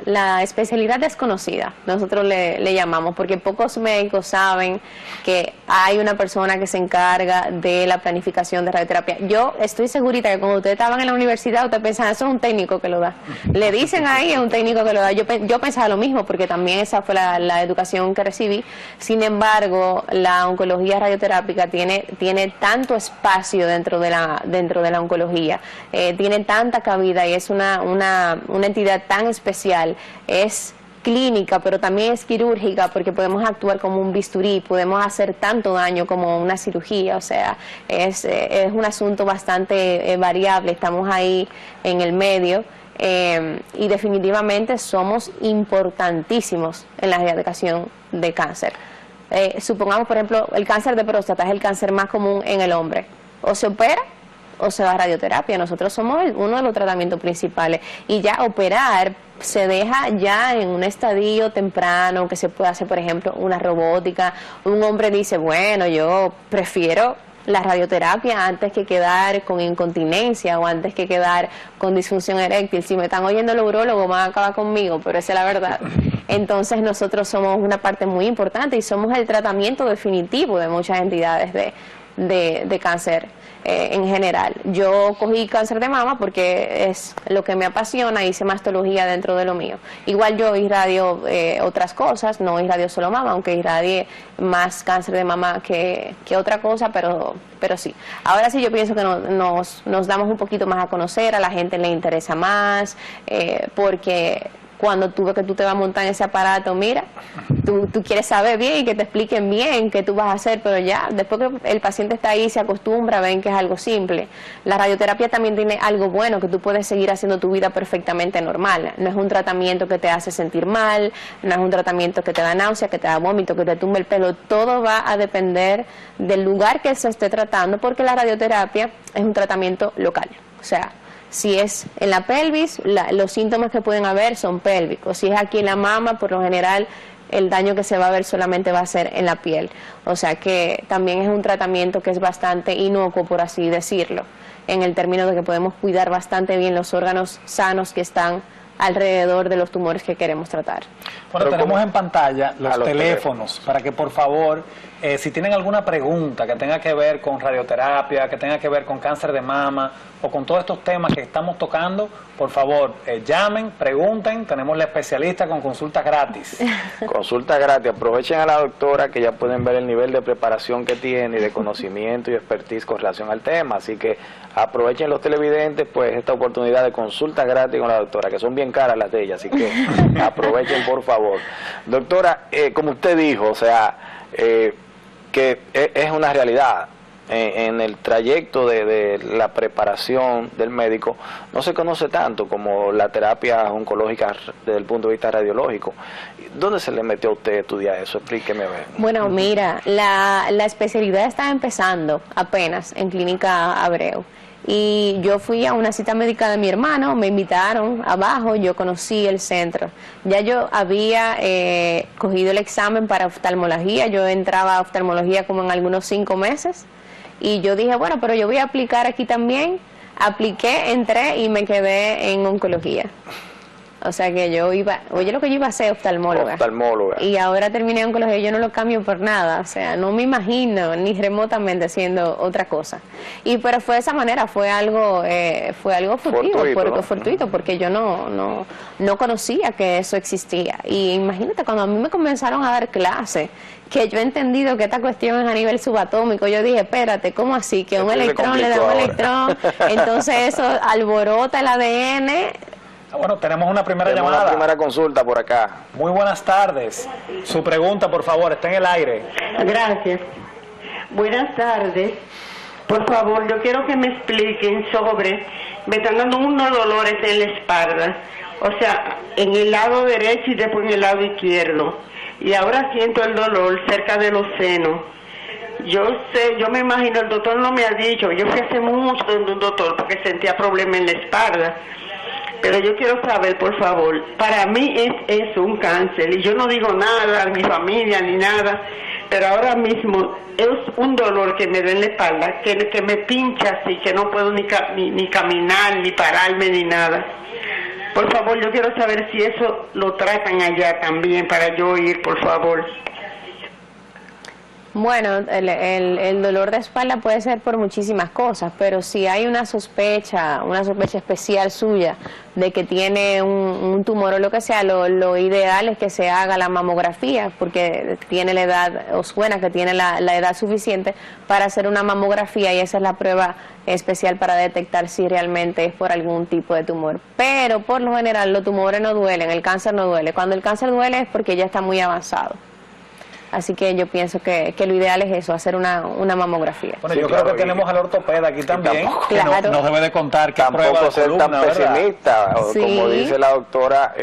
la especialidad desconocida, nosotros le llamamos, porque pocos médicos saben que hay una persona que se encarga de la planificación de radioterapia. Yo estoy segurita que cuando ustedes estaban en la universidad, ustedes pensaban, eso es un técnico que lo da. Le dicen ahí, es un técnico que lo da. Yo pensaba lo mismo, porque también esa fue la educación que recibí. Sin embargo, la oncología radioterápica tiene tanto espacio dentro de la oncología. Tiene tanta cabida y es una entidad tan especial, es clínica pero también es quirúrgica, porque podemos actuar como un bisturí, podemos hacer tanto daño como una cirugía, o sea, es un asunto bastante variable, estamos ahí en el medio. Y definitivamente somos importantísimos en la erradicación de cáncer. Supongamos, por ejemplo, el cáncer de próstata es el cáncer más común en el hombre, o se opera o se va a radioterapia. Nosotros somos uno de los tratamientos principales, y ya operar se deja ya en un estadio temprano, que se puede hacer, por ejemplo, una robótica. Un hombre dice, bueno, yo prefiero la radioterapia antes que quedar con incontinencia o antes que quedar con disfunción eréctil. Si me están oyendo los urólogos van a acabar conmigo, pero esa es la verdad. Entonces nosotros somos una parte muy importante y somos el tratamiento definitivo de muchas entidades de cáncer en general. Yo cogí cáncer de mama porque es lo que me apasiona, hice mastología dentro de lo mío. Igual yo irradio otras cosas, no irradio solo mama, aunque irradie más cáncer de mama que otra cosa, pero sí. Ahora sí yo pienso que nos damos un poquito más a conocer, a la gente le interesa más, porque cuando tú ves que tú te vas a montar en ese aparato, mira, tú quieres saber bien y que te expliquen bien qué tú vas a hacer, pero ya, después que el paciente está ahí, se acostumbra, ven que es algo simple. La radioterapia también tiene algo bueno, que tú puedes seguir haciendo tu vida perfectamente normal. No es un tratamiento que te hace sentir mal, no es un tratamiento que te da náusea, que te da vómito, que te tumbe el pelo. Todo va a depender del lugar que se esté tratando, porque la radioterapia es un tratamiento local. O sea, si es en la pelvis, los síntomas que pueden haber son pélvicos. Si es aquí en la mama, por lo general el daño que se va a ver solamente va a ser en la piel. O sea que también es un tratamiento que es bastante inocuo, por así decirlo, en el término de que podemos cuidar bastante bien los órganos sanos que están alrededor de los tumores que queremos tratar. Bueno, tenemos en pantalla los teléfonos para que por favor, si tienen alguna pregunta que tenga que ver con radioterapia, que tenga que ver con cáncer de mama o con todos estos temas que estamos tocando, por favor, llamen, pregunten, tenemos la especialista con consultas gratis. Consulta gratis, aprovechen a la doctora, que ya pueden ver el nivel de preparación que tiene y de conocimiento y expertise con relación al tema, así que aprovechen los televidentes pues esta oportunidad de consulta gratis con la doctora, que son bien caras las de ella, así que aprovechen por favor. Doctora, como usted dijo, o sea, que es una realidad. En el trayecto de la preparación del médico no se conoce tanto como la terapia oncológica desde el punto de vista radiológico. ¿Dónde se le metió a usted a estudiar eso? Explíqueme. Bueno, mira, la especialidad está empezando apenas en Clínica Abreu. Y yo fui a una cita médica de mi hermano, me invitaron abajo, yo conocí el centro. Ya yo había cogido el examen para oftalmología, yo entraba a oftalmología como en algunos 5 meses. Y yo dije, bueno, pero yo voy a aplicar aquí también. Apliqué, entré y me quedé en oncología. O sea que yo iba, oye, lo que yo iba a ser oftalmóloga. Oftalmóloga. Y ahora terminé en oncología, yo no lo cambio por nada, o sea, no me imagino ni remotamente haciendo otra cosa. Pero fue de esa manera, fue algo fortuito, porque yo no conocía que eso existía. Y imagínate, cuando a mí me comenzaron a dar clases, que yo he entendido que esta cuestión es a nivel subatómico, yo dije, espérate, ¿cómo así? Que un electrón le da un electrón, entonces eso alborota el ADN. Bueno, tenemos una primera llamada. Una primera consulta por acá. Muy buenas tardes. Su pregunta, por favor, está en el aire. Gracias. Buenas tardes. Por favor, yo quiero que me expliquen sobre, me están dando unos dolores en la espalda, o sea, en el lado derecho y después en el lado izquierdo. Y ahora siento el dolor cerca de los senos. Yo me imagino, el doctor no me ha dicho, yo fui hace mucho donde un doctor porque sentía problemas en la espalda. Pero yo quiero saber, por favor, para mí es eso, un cáncer, y yo no digo nada a mi familia ni nada, pero ahora mismo es un dolor que me da en la espalda, que me pincha así, que no puedo ni caminar, ni pararme, ni nada. Por favor, yo quiero saber si eso lo tratan allá también, para yo ir, por favor. Bueno, el dolor de espalda puede ser por muchísimas cosas, pero si hay una sospecha especial suya de que tiene un tumor o lo que sea, lo ideal es que se haga la mamografía, porque tiene la edad, o suena que tiene la edad suficiente para hacer una mamografía, y esa es la prueba especial para detectar si realmente es por algún tipo de tumor. Pero por lo general los tumores no duelen, el cáncer no duele. Cuando el cáncer duele es porque ya está muy avanzado. Así que yo pienso que lo ideal es eso, hacer una mamografía. Bueno, yo creo que tenemos al ortopeda aquí también, que claro, nos debe de contar qué prueba Tampoco de ser columna, tan ¿verdad? pesimista, Sí. como dice la doctora,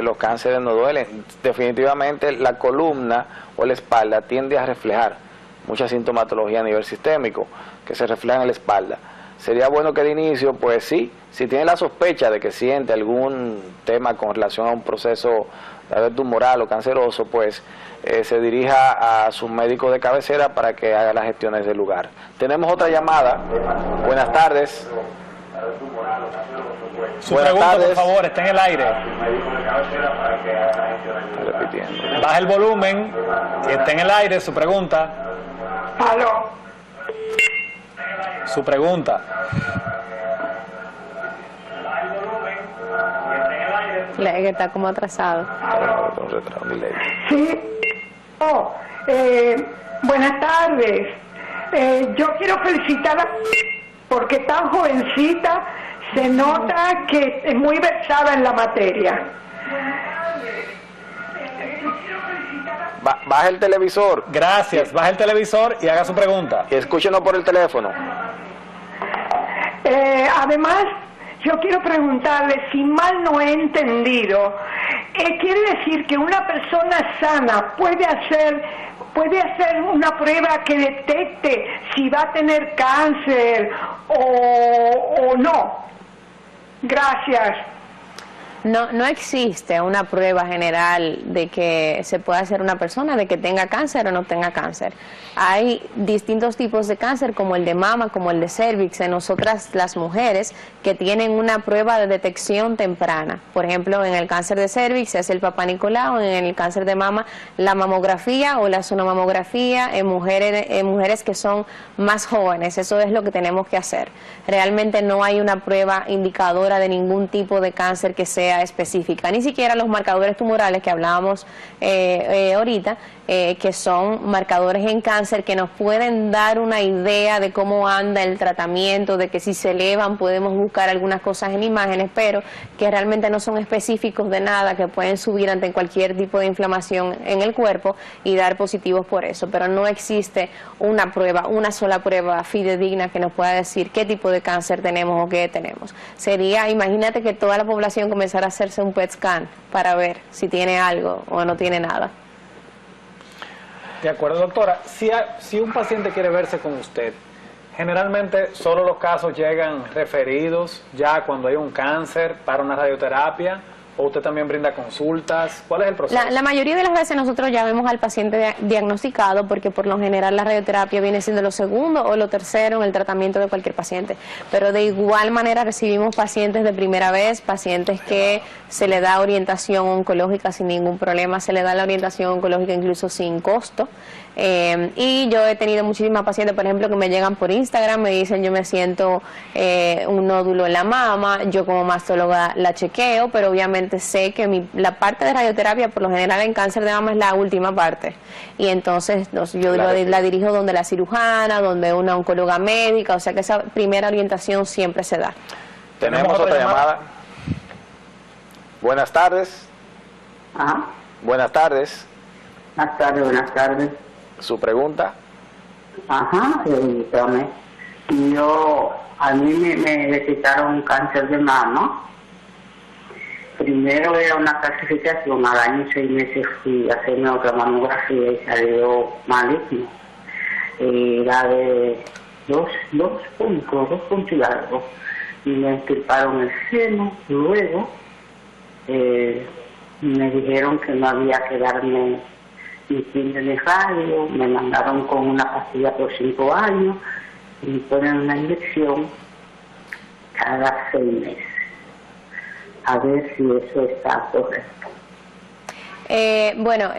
los cánceres no duelen. Definitivamente la columna o la espalda tiende a reflejar mucha sintomatología a nivel sistémico, que se refleja en la espalda. Sería bueno que de inicio, pues sí, si tiene la sospecha de que siente algún tema con relación a un proceso tal vez tumoral o canceroso, pues se dirija a su médico de cabecera para que haga las gestiones del lugar. Tenemos otra llamada. Buenas tardes. Su pregunta, por favor, está en el aire. Repitiendo. Baja el volumen, y está en el aire su pregunta. ¿Aló? Su pregunta. que está como atrasado. Sí. Buenas tardes. Yo quiero felicitarla porque tan jovencita, se nota que es muy versada en la materia. Baja el televisor. Gracias. Baja el televisor y haga su pregunta. Y escúchenos por el teléfono. Además, yo quiero preguntarle, si mal no he entendido, ¿quiere decir que una persona sana puede hacer una prueba que detecte si va a tener cáncer o no? Gracias. No existe una prueba general de que se pueda hacer una persona de que tenga cáncer o no tenga cáncer. Hay distintos tipos de cáncer, como el de mama, como el de cervix, en nosotras las mujeres, que tienen una prueba de detección temprana. Por ejemplo, en el cáncer de cervix es el Papá Nicolau, en el cáncer de mama la mamografía o la sonomamografía en mujeres que son más jóvenes. Eso es lo que tenemos que hacer. Realmente no hay una prueba indicadora de ningún tipo de cáncer que sea específica, ni siquiera los marcadores tumorales que hablábamos ahorita, que son marcadores en cáncer que nos pueden dar una idea de cómo anda el tratamiento, de que si se elevan podemos buscar algunas cosas en imágenes, pero que realmente no son específicos de nada, que pueden subir ante cualquier tipo de inflamación en el cuerpo y dar positivos por eso. Pero no existe una prueba, una sola prueba fidedigna que nos pueda decir qué tipo de cáncer tenemos o qué tenemos. Sería, imagínate que toda la población comenzara a hacerse un PET scan para ver si tiene algo o no tiene nada. De acuerdo, doctora. Si un paciente quiere verse con usted, generalmente solo los casos llegan referidos ya cuando hay un cáncer para una radioterapia, ¿O usted también brinda consultas? ¿Cuál es el proceso? La mayoría de las veces nosotros ya vemos al paciente diagnosticado, porque por lo general la radioterapia viene siendo lo segundo o lo tercero en el tratamiento de cualquier paciente. Pero de igual manera recibimos pacientes de primera vez, pacientes que se le da orientación oncológica sin ningún problema, se le da la orientación oncológica incluso sin costo. Y yo he tenido muchísimas pacientes, por ejemplo, que me llegan por Instagram, me dicen yo me siento un nódulo en la mama, yo como mastóloga la chequeo, pero obviamente sé que la parte de radioterapia por lo general en cáncer de mama es la última parte, y entonces yo la dirijo donde la cirujana, donde una oncóloga médica, o sea que esa primera orientación siempre se da. Tenemos otra llamada. Buenas tardes. Ajá. Buenas tardes. Buenas tardes, buenas tardes. ¿Su pregunta? Ajá, dígame. A mí me detectaron cáncer de mama. Primero era una clasificación, al año 6 meses fui a hacerme otra mamografía y salió maligno. Era de 2 puntos y algo. Y me extirparon el seno. Luego me dijeron que no había que darme ni quimio ni radio, me mandaron con una pastilla por 5 años y me ponen una inyección cada 6 meses. A ver si eso está correcto. Bueno,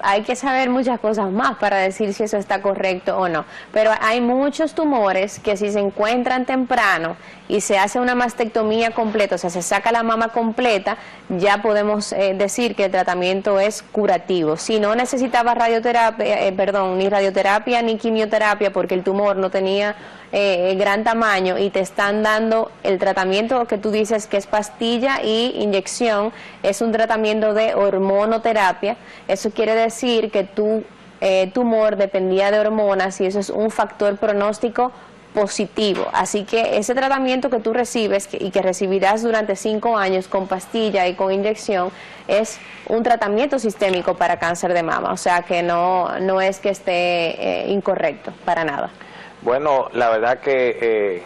hay que saber muchas cosas más para decir si eso está correcto o no, pero hay muchos tumores que si se encuentran temprano y se hace una mastectomía completa, o sea, se saca la mama completa, ya podemos decir que el tratamiento es curativo. Si no necesitaba radioterapia, ni radioterapia ni quimioterapia porque el tumor no tenía gran tamaño y te están dando el tratamiento que tú dices que es pastilla y inyección, es un tratamiento de hormonoterapia. Eso quiere decir que tu tumor dependía de hormonas y eso es un factor pronóstico positivo. Así que ese tratamiento que tú recibes y que recibirás durante 5 años con pastilla y con inyección es un tratamiento sistémico para cáncer de mama, o sea que no es que esté incorrecto para nada. Bueno, la verdad que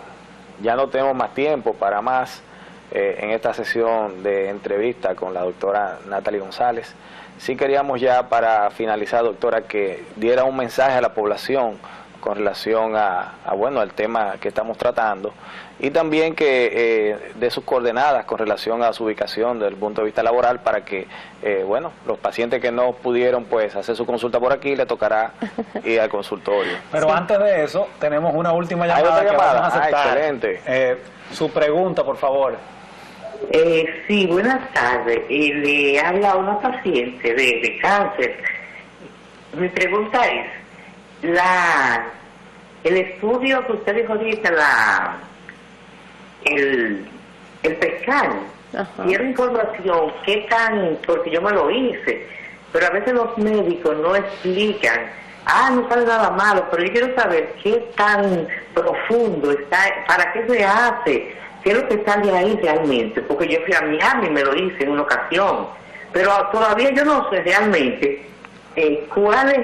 ya no tenemos más tiempo para más en esta sesión de entrevista con la doctora Natalie González. Sí queríamos ya para finalizar, doctora, que diera un mensaje a la población con relación bueno, al tema que estamos tratando, y también que de sus coordenadas con relación a su ubicación desde el punto de vista laboral, para que bueno, los pacientes que no pudieron pues hacer su consulta por aquí, le tocará ir al consultorio. Pero antes de eso, tenemos una última llamada que vamos a aceptar. Excelente. Su pregunta, por favor. Sí, buenas tardes. Le habla a una paciente de cáncer. Mi pregunta es, el estudio que usted dijo ahorita, el pescado, tiene información, qué tan, porque yo me lo hice, pero a veces los médicos no explican, no sale nada malo, pero yo quiero saber qué tan profundo está, para qué se hace, qué es lo que sale ahí realmente, porque yo fui a Miami y me lo hice en una ocasión, pero todavía yo no sé realmente cuál es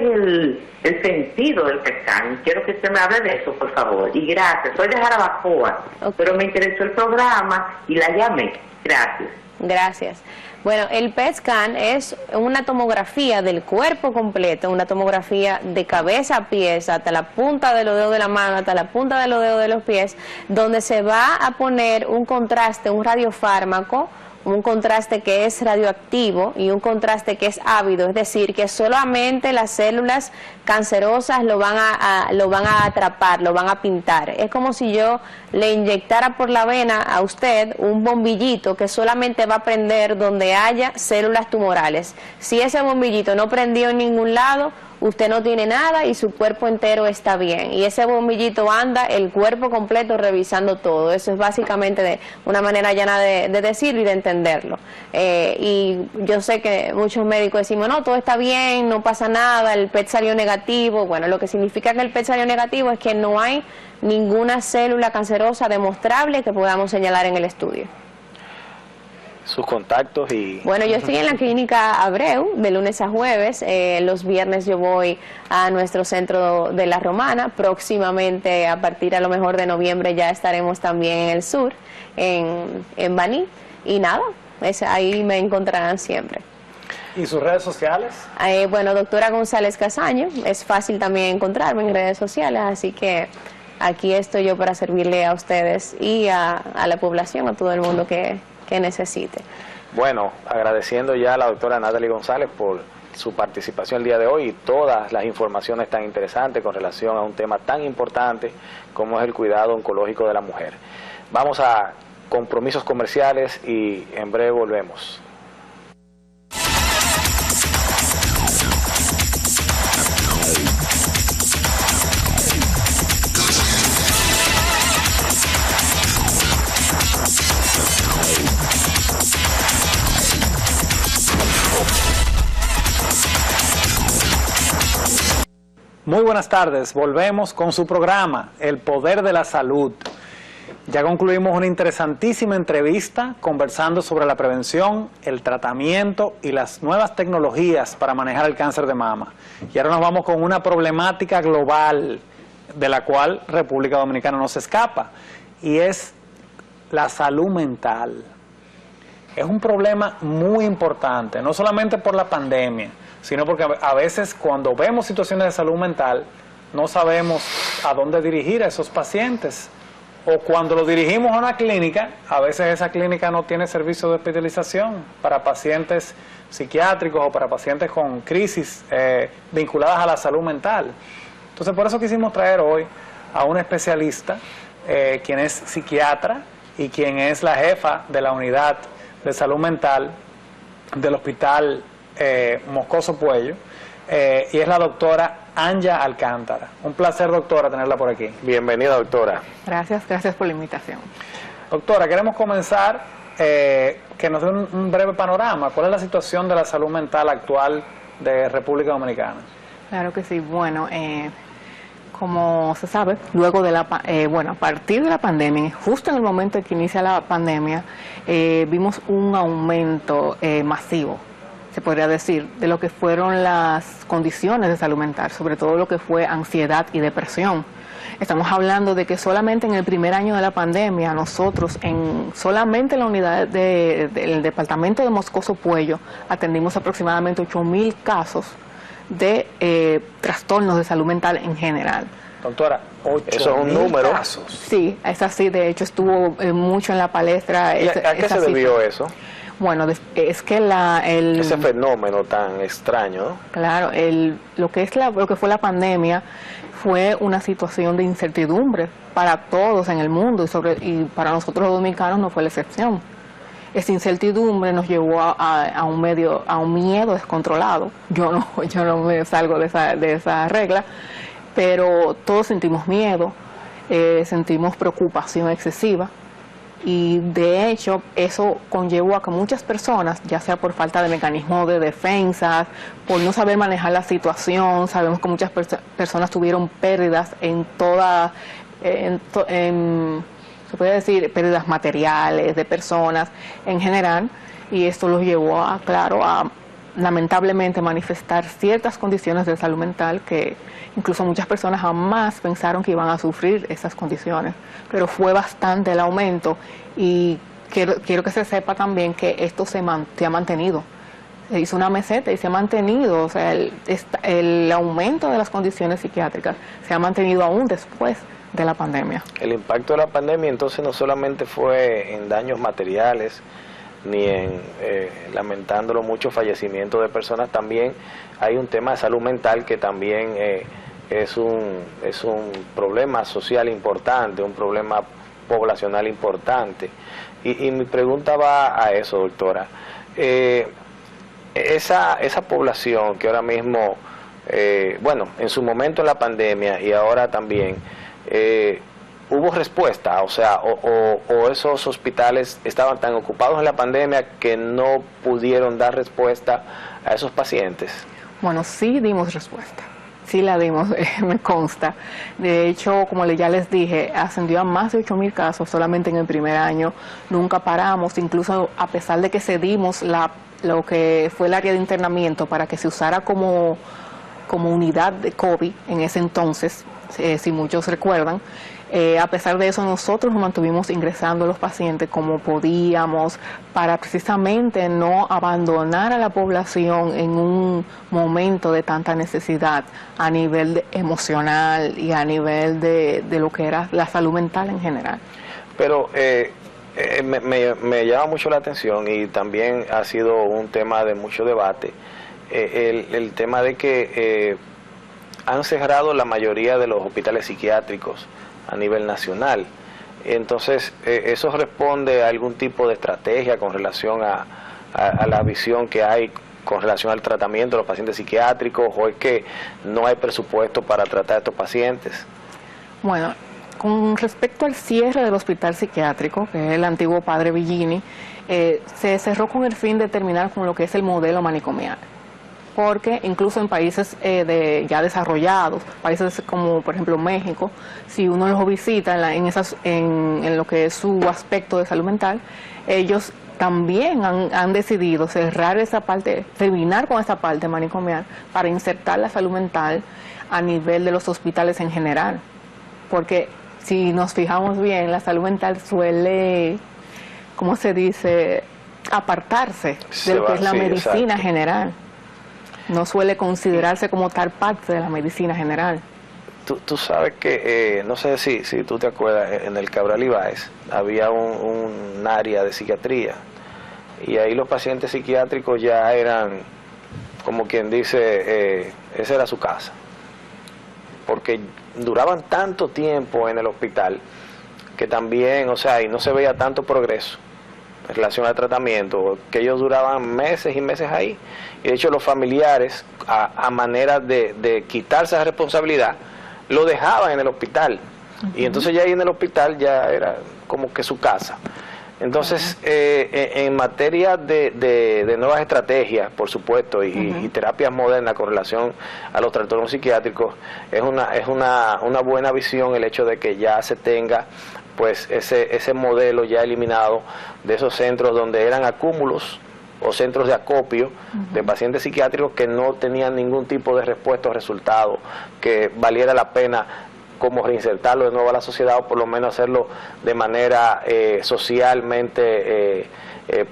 el sentido del pescado. Quiero que usted me hable de eso, por favor. Y gracias. Soy de Jarabacoa, pero me interesó el programa y la llamé. Gracias. Gracias. Bueno, el PET scan es una tomografía del cuerpo completo, una tomografía de cabeza a pies, hasta la punta de los dedos de la mano, hasta la punta de los dedos de los pies, donde se va a poner un contraste, un radiofármaco, un contraste que es radioactivo y un contraste que es ávido, es decir, que solamente las células cancerosas lo van a atrapar, lo van a pintar. Es como si yo le inyectara por la vena a usted un bombillito que solamente va a prender donde haya células tumorales. Si ese bombillito no prendió en ningún lado, usted no tiene nada y su cuerpo entero está bien. Y ese bombillito anda el cuerpo completo revisando todo. Eso es básicamente de una manera llana de decirlo y de entenderlo. Y yo sé que muchos médicos decimos, no, todo está bien, no pasa nada, el PET salió negativo. Bueno, lo que significa que el PET salió negativo es que no hay ninguna célula cancerosa demostrable que podamos señalar en el estudio. Sus contactos y... Bueno, yo estoy en la clínica Abreu de lunes a jueves. Los viernes yo voy a nuestro centro de La Romana. Próximamente, a partir a lo mejor de noviembre, ya estaremos también en el sur, en Baní. Y nada, Ahí me encontrarán siempre. ¿Y sus redes sociales? Bueno, doctora González Casaño, es fácil también encontrarme en redes sociales, así que aquí estoy yo para servirle a ustedes y a la población, a todo el mundo que necesite. Bueno, agradeciendo ya a la doctora Natalie González por su participación el día de hoy y todas las informaciones tan interesantes con relación a un tema tan importante como es el cuidado oncológico de la mujer. Vamos a compromisos comerciales y en breve volvemos. Muy buenas tardes, volvemos con su programa, El Poder de la Salud. Ya concluimos una interesantísima entrevista conversando sobre la prevención, el tratamiento y las nuevas tecnologías para manejar el cáncer de mama. Y ahora nos vamos con una problemática global de la cual República Dominicana no se escapa, y es la salud mental. Es un problema muy importante, no solamente por la pandemia, sino porque a veces cuando vemos situaciones de salud mental no sabemos a dónde dirigir a esos pacientes, o cuando lo dirigimos a una clínica, a veces esa clínica no tiene servicio de hospitalización para pacientes psiquiátricos o para pacientes con crisis vinculadas a la salud mental. Entonces por eso quisimos traer hoy a una especialista, quien es psiquiatra y quien es la jefa de la unidad de salud mental del Hospital Moscoso Puello, y es la doctora Anja Alcántara. Un placer, doctora, tenerla por aquí. Bienvenida, doctora. Gracias por la invitación. Doctora, queremos comenzar que nos dé un breve panorama. ¿Cuál es la situación de la salud mental actual de República Dominicana? Claro que sí. Bueno, como se sabe, luego de a partir de la pandemia, justo en el momento en que inicia la pandemia, vimos un aumento masivo, se podría decir, de lo que fueron las condiciones de salud mental, sobre todo lo que fue ansiedad y depresión. Estamos hablando de que solamente en el primer año de la pandemia, nosotros solamente en la unidad del departamento de Moscoso Puello atendimos aproximadamente 8.000 casos de trastornos de salud mental en general. Doctora, 8.000 eso es un número. Casos. Sí, es así, de hecho estuvo mucho en la palestra. ¿Y a qué se debió eso? Bueno, es que ese fenómeno tan extraño, ¿no? Claro, lo que fue la pandemia fue una situación de incertidumbre para todos en el mundo y para nosotros los dominicanos no fue la excepción. Esa incertidumbre nos llevó a un miedo descontrolado. Yo no me salgo de esa regla, pero todos sentimos miedo, sentimos preocupación excesiva. Y de hecho eso conllevó a que muchas personas, ya sea por falta de mecanismos de defensa, por no saber manejar la situación, sabemos que muchas personas tuvieron pérdidas se puede decir pérdidas materiales, de personas en general, y esto los llevó a lamentablemente manifestar ciertas condiciones de salud mental que incluso muchas personas jamás pensaron que iban a sufrir esas condiciones, pero fue bastante el aumento y quiero que se sepa también que esto se ha mantenido. Se hizo una meseta y se ha mantenido, o sea, el aumento de las condiciones psiquiátricas se ha mantenido aún después de la pandemia. El impacto de la pandemia entonces no solamente fue en daños materiales, ni en lamentándolo mucho fallecimientos de personas, también hay un tema de salud mental que también es un problema social importante, un problema poblacional importante. Y mi pregunta va a eso, doctora. Esa población que ahora mismo, en su momento en la pandemia y ahora también, ¿hubo respuesta? O sea, o esos hospitales estaban tan ocupados en la pandemia que no pudieron dar respuesta a esos pacientes. Bueno, sí dimos respuesta, sí la dimos, me consta. De hecho, como ya les dije, ascendió a más de 8.000 casos solamente en el primer año. Nunca paramos, incluso a pesar de que cedimos lo que fue el área de internamiento para que se usara como unidad de COVID en ese entonces, si muchos recuerdan. A pesar de eso, nosotros nos mantuvimos ingresando a los pacientes como podíamos para precisamente no abandonar a la población en un momento de tanta necesidad a nivel emocional y a nivel de lo que era la salud mental en general. Pero me llama mucho la atención y también ha sido un tema de mucho debate, el tema de que han cerrado la mayoría de los hospitales psiquiátricos a nivel nacional. Entonces, ¿eso responde a algún tipo de estrategia con relación a la visión que hay con relación al tratamiento de los pacientes psiquiátricos, o es que no hay presupuesto para tratar a estos pacientes? Bueno, con respecto al cierre del hospital psiquiátrico, que es el antiguo Padre Villini, se cerró con el fin de terminar con lo que es el modelo manicomial. Porque incluso en países ya desarrollados, países como por ejemplo México, si uno los visita en lo que es su aspecto de salud mental, ellos también han decidido cerrar esa parte, terminar con esa parte manicomial para insertar la salud mental a nivel de los hospitales en general. Porque si nos fijamos bien, la salud mental suele, ¿cómo se dice?, apartarse de lo que es la medicina general. No suele considerarse como tal parte de la medicina general. Tú sabes que, no sé si tú te acuerdas, en el Cabral Ibáez había un área de psiquiatría, y ahí los pacientes psiquiátricos ya eran, como quien dice, esa era su casa, porque duraban tanto tiempo en el hospital que también, o sea, y no se veía tanto progreso en relación al tratamiento, que ellos duraban meses y meses ahí, y de hecho los familiares, a manera de quitarse esa responsabilidad, lo dejaban en el hospital, y entonces ya ahí en el hospital ya era como que su casa. Entonces, en materia de nuevas estrategias, por supuesto, y terapias modernas con relación a los trastornos psiquiátricos, es una buena visión el hecho de que ya se tenga pues ese modelo ya eliminado de esos centros donde eran acúmulos o centros de acopio de pacientes psiquiátricos que no tenían ningún tipo de respuesta o resultado que valiera la pena como reinsertarlo de nuevo a la sociedad, o por lo menos hacerlo de manera socialmente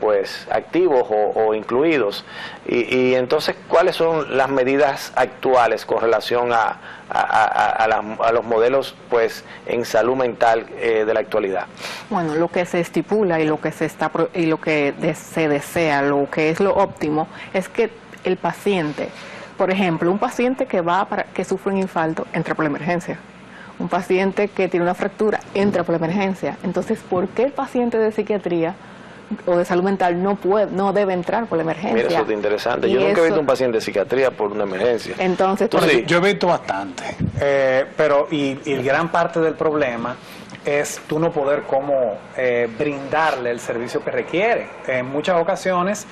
pues activos o incluidos. Y entonces, ¿cuáles son las medidas actuales con relación a los modelos pues en salud mental de la actualidad? Bueno, lo que se estipula y lo que se desea, lo que es lo óptimo, es que el paciente, por ejemplo, un paciente que sufre un infarto entra por la emergencia. Un paciente que tiene una fractura entra por la emergencia. Entonces, ¿por qué el paciente de psiquiatría o de salud mental no debe entrar por la emergencia? Mira, eso es interesante. Yo nunca he visto un paciente de psiquiatría por una emergencia. Entonces, sí, yo he visto bastante. Pero gran parte del problema es tú no poder brindarle el servicio que requiere. En muchas ocasiones,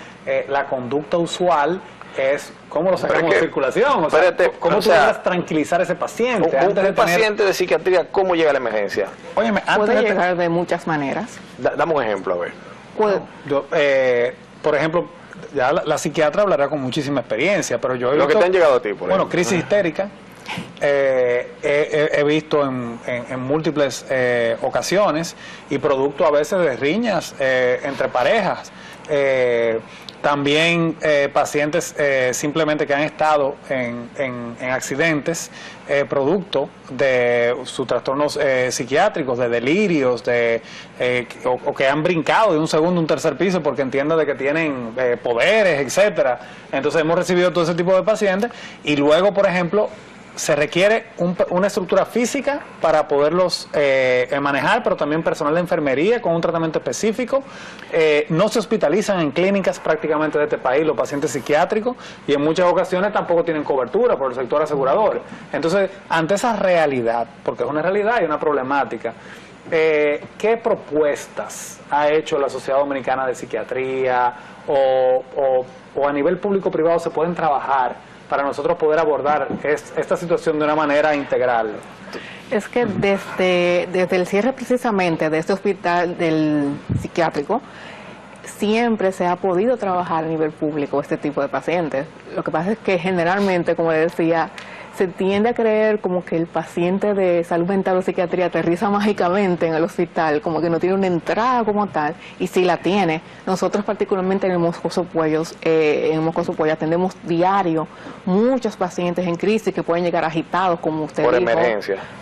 la conducta usual es cómo lo sacamos de circulación, o sea, cómo tú debes tranquilizar a ese paciente. Un paciente de psiquiatría, ¿cómo llega a la emergencia? Óyeme, puede llegar de muchas maneras. Dame un ejemplo, a ver. Por ejemplo, ya la psiquiatra hablará con muchísima experiencia, pero yo he visto, lo que te han llegado a ti, por ejemplo. Crisis histérica, he visto en múltiples ocasiones, y producto a veces de riñas entre parejas. También pacientes simplemente que han estado en accidentes producto de sus trastornos psiquiátricos, de delirios, o que han brincado de un segundo a un tercer piso porque entienden de que tienen poderes, etcétera. Entonces hemos recibido todo ese tipo de pacientes, y luego, por ejemplo, se requiere una estructura física para poderlos manejar, pero también personal de enfermería con un tratamiento específico. No se hospitalizan en clínicas prácticamente de este país los pacientes psiquiátricos, y en muchas ocasiones tampoco tienen cobertura por el sector asegurador. Entonces, ante esa realidad, porque es una realidad y una problemática, ¿qué propuestas ha hecho la Sociedad Dominicana de Psiquiatría o a nivel público-privado se pueden trabajar para nosotros poder abordar esta situación de una manera integral? Es que desde el cierre precisamente de este hospital del psiquiátrico, siempre se ha podido trabajar a nivel público este tipo de pacientes. Lo que pasa es que generalmente, como les decía, se tiende a creer como que el paciente de salud mental o psiquiatría aterriza mágicamente en el hospital, como que no tiene una entrada como tal, y sí la tiene. Nosotros particularmente en Moscoso Puello atendemos diario muchos pacientes en crisis que pueden llegar agitados, como usted dijo.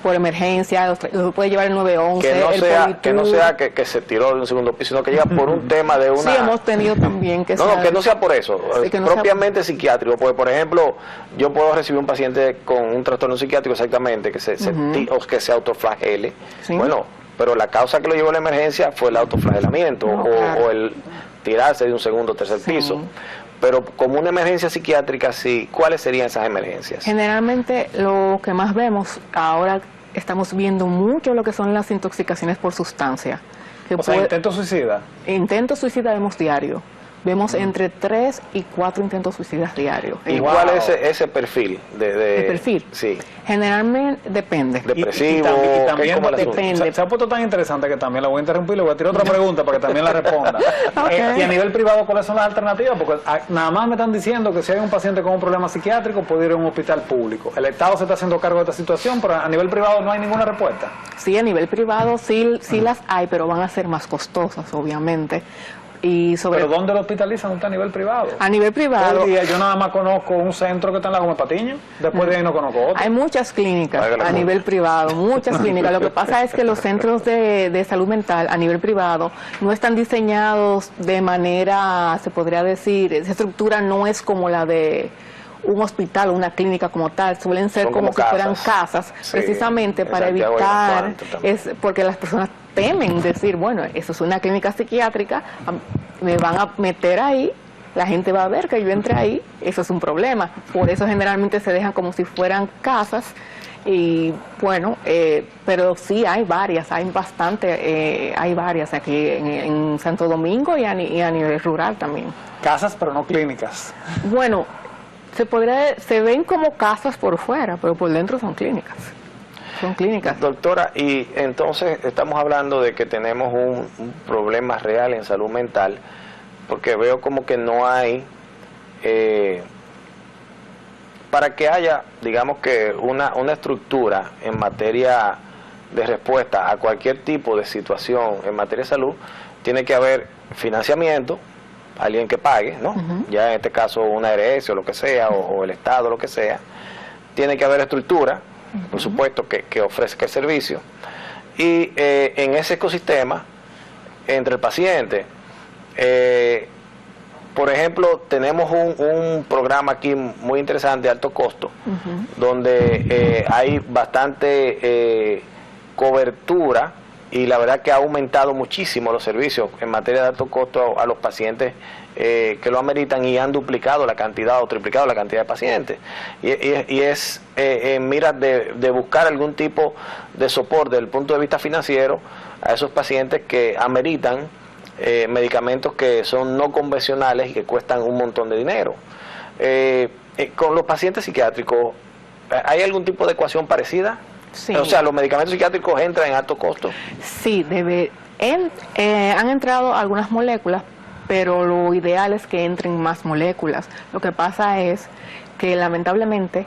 Por emergencia, puede llevar el 911, que no sea que se tiró de un segundo piso, sino que llega por un tema de una... Sí, hemos tenido también que... que no sea por eso, sí, propiamente psiquiátrico, porque por ejemplo, yo puedo recibir un paciente con un trastorno psiquiátrico exactamente, que se autoflagele, ¿sí? Bueno, pero la causa que lo llevó a la emergencia fue el autoflagelamiento, o el tirarse de un segundo o tercer piso. Pero como una emergencia psiquiátrica, sí, ¿cuáles serían esas emergencias? Generalmente lo que más vemos, ahora estamos viendo mucho lo que son las intoxicaciones por sustancia. O sea, intentos suicidas. Intentos suicidas vemos diario. Vemos entre 3 y 4 intentos suicidas diarios. ¿Y cuál es ese perfil? ¿El perfil? Sí. Generalmente depende. Depresivo, y también depende. Se ha puesto tan interesante que también la voy a interrumpir y le voy a tirar otra pregunta para que también la responda. Y a nivel privado, ¿cuáles son las alternativas? Porque nada más me están diciendo que si hay un paciente con un problema psiquiátrico puede ir a un hospital público. El Estado se está haciendo cargo de esta situación, pero a nivel privado no hay ninguna respuesta. Sí, a nivel privado sí las hay, pero van a ser más costosas, obviamente. ¿Pero dónde lo hospitalizan usted a nivel privado? A nivel privado. Hoy día yo nada más conozco un centro que está en la Gómez Patiño, después de ahí no conozco otro. Hay muchas clínicas a nivel privado, muchas clínicas. Lo que pasa es que los centros de salud mental a nivel privado no están diseñados de manera, se podría decir, esa estructura no es como la de un hospital o una clínica como tal, suelen ser como si fueran casas, sí, precisamente para evitar, porque las personas temen decir, bueno, eso es una clínica psiquiátrica, me van a meter ahí, la gente va a ver que yo entré ahí, eso es un problema. Por eso generalmente se dejan como si fueran casas. Y bueno, pero sí hay varias, hay bastante, hay varias aquí en Santo Domingo y a nivel rural también. Casas, pero no clínicas. Bueno, se ven como casas por fuera, pero por dentro son clínicas. Son clínicas. Doctora, y entonces estamos hablando de que tenemos un problema real en salud mental, porque veo como que no hay, para que haya, digamos que una estructura en materia de respuesta a cualquier tipo de situación en materia de salud, tiene que haber financiamiento, alguien que pague, ¿no? Ya en este caso una ARS o lo que sea, o el Estado, lo que sea. Tiene que haber estructura, por supuesto, que ofrezca el servicio. Y en ese ecosistema, entre el paciente, por ejemplo, tenemos un programa aquí muy interesante de alto costo, donde hay bastante cobertura, y la verdad que ha aumentado muchísimo los servicios en materia de alto costo a los pacientes que lo ameritan, y han duplicado la cantidad o triplicado la cantidad de pacientes. Y es en miras de buscar algún tipo de soporte desde el punto de vista financiero a esos pacientes que ameritan medicamentos que son no convencionales y que cuestan un montón de dinero. Con los pacientes psiquiátricos, ¿hay algún tipo de ecuación parecida? Sí. O sea, ¿los medicamentos psiquiátricos entran en alto costo? Sí, han entrado algunas moléculas, pero lo ideal es que entren más moléculas. Lo que pasa es que lamentablemente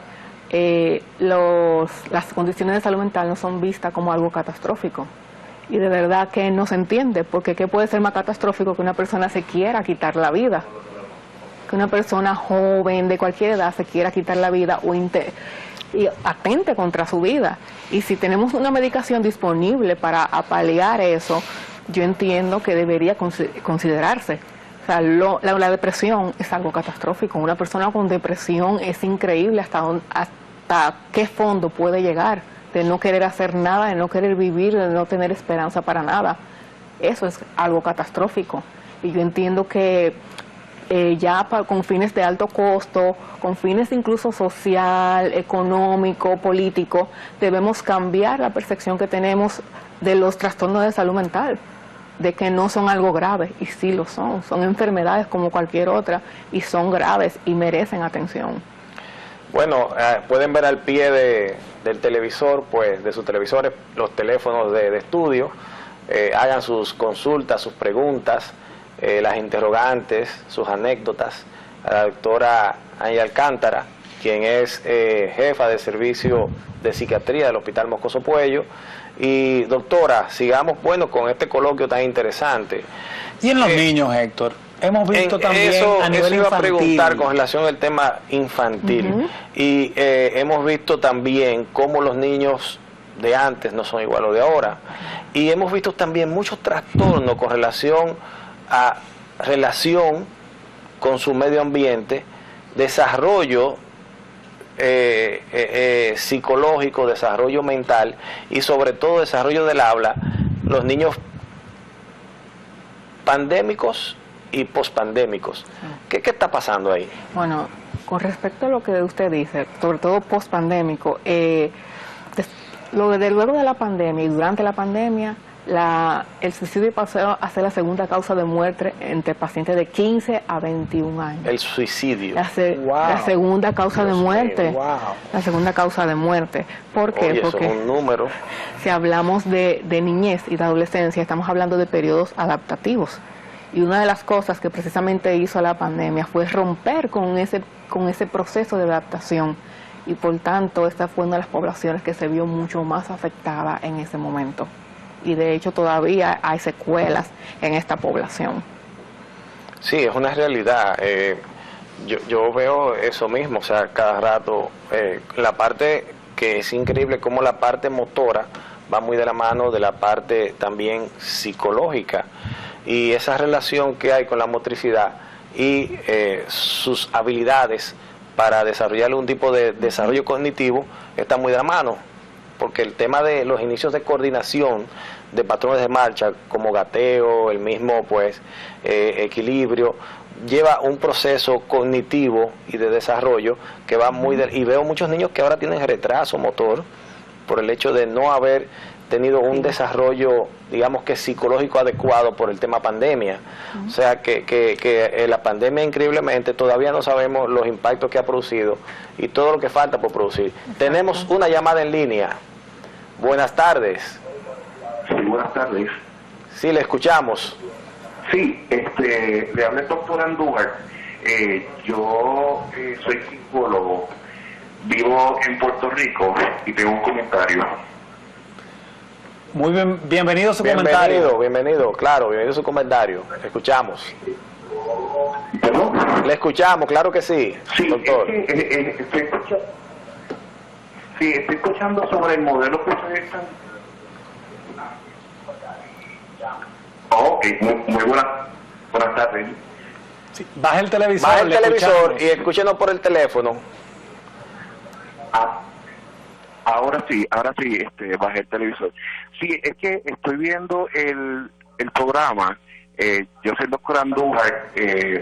las condiciones de salud mental no son vistas como algo catastrófico. Y de verdad que no se entiende, porque ¿qué puede ser más catastrófico que una persona se quiera quitar la vida? Que una persona joven de cualquier edad se quiera quitar la vida y atente contra su vida. Y si tenemos una medicación disponible para paliar eso, yo entiendo que debería considerarse. O sea, la depresión es algo catastrófico. Una persona con depresión es increíble hasta qué fondo puede llegar, de no querer hacer nada, de no querer vivir, de no tener esperanza para nada. Eso es algo catastrófico. Y yo entiendo que con fines de alto costo, con fines incluso social, económico, político, debemos cambiar la percepción que tenemos de los trastornos de salud mental, de que no son algo grave, y sí lo son enfermedades como cualquier otra, y son graves y merecen atención. Bueno, pueden ver al pie del televisor, pues de sus televisores, los teléfonos de estudio, hagan sus consultas, sus preguntas, las interrogantes, sus anécdotas a la doctora Ángela Alcántara, quien es jefa de servicio de psiquiatría del Hospital Moscoso Puello. Y doctora, sigamos con este coloquio tan interesante. Y en los niños, Héctor, hemos visto también a nivel iba infantil. a preguntar con relación al tema infantil. Y hemos visto también cómo los niños de antes no son igual a los de ahora. Y hemos visto también muchos trastornos con relación con su medio ambiente, desarrollo psicológico, desarrollo mental y sobre todo desarrollo del habla, los niños pandémicos y pospandémicos. ¿Qué está pasando ahí? Bueno, con respecto a lo que usted dice, sobre todo pospandémico, luego de la pandemia y durante la pandemia, el suicidio pasó a ser la segunda causa de muerte entre pacientes de 15 a 21 años. El suicidio. La segunda causa de muerte. Wow. La segunda causa de muerte. ¿Por qué? Oye, porque eso es un número. si hablamos de niñez y de adolescencia, estamos hablando de periodos adaptativos. Y una de las cosas que precisamente hizo la pandemia fue romper con ese proceso de adaptación. Y por tanto, esta fue una de las poblaciones que se vio mucho más afectada en ese momento. Y de hecho todavía hay secuelas en esta población. Sí, es una realidad. Yo veo eso mismo, o sea, cada rato, la parte que es increíble como la parte motora va muy de la mano de la parte también psicológica, y esa relación que hay con la motricidad y sus habilidades para desarrollar algún tipo de desarrollo cognitivo está muy de la mano, porque el tema de los inicios de coordinación de patrones de marcha como gateo, el mismo equilibrio, lleva un proceso cognitivo y de desarrollo que va y veo muchos niños que ahora tienen retraso motor por el hecho de no haber tenido un desarrollo, digamos que psicológico adecuado por el tema pandemia. O sea que la pandemia increíblemente todavía no sabemos los impactos que ha producido y todo lo que falta por producir. Tenemos una llamada en línea. Buenas tardes. Sí, buenas tardes. Sí, le escuchamos. Sí, le habla el doctor Andújar. Yo soy psicólogo, vivo en Puerto Rico y tengo un comentario. Muy bien, bienvenido a su comentario. Bienvenido a su comentario. Le escuchamos. ¿Perdón? Le escuchamos, claro que sí, Sí, doctor. estoy escuchando sobre el modelo que ustedes están. Ok, muy buenas tardes. Sí, baja el televisor. Baja el le televisor escuchamos. y escúchenos por el teléfono. Ahora sí, bajé el televisor. Sí, es que estoy viendo el programa. Yo soy el doctor Andújar,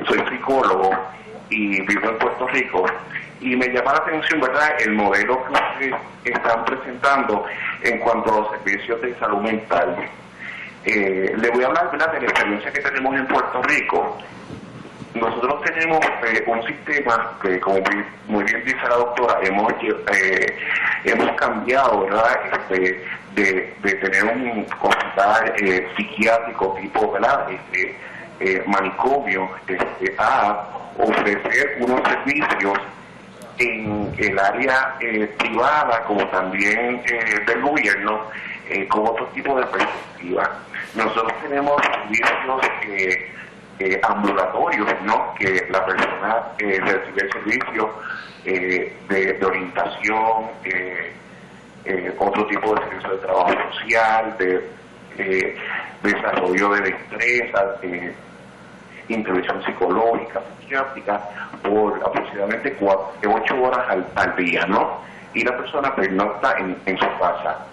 soy psicólogo y vivo en Puerto Rico. Y me llama la atención, ¿verdad?, el modelo que ustedes están presentando en cuanto a los servicios de salud mental. Le voy a hablar, ¿verdad?, de la experiencia que tenemos en Puerto Rico. Nosotros tenemos un sistema que, como muy bien dice la doctora, hemos cambiado, ¿verdad?, de tener un hospital psiquiátrico tipo, ¿verdad?, manicomio, a ofrecer unos servicios en el área privada como también del gobierno con otro tipo de perspectiva. Nosotros tenemos servicios ambulatorios, ¿no?, que la persona recibe el servicio de orientación, otro tipo de servicio de trabajo social, de desarrollo de destrezas, intervención psicológica, psiquiátrica, por aproximadamente 8 horas al día, ¿no? Y la persona pernocta en su casa.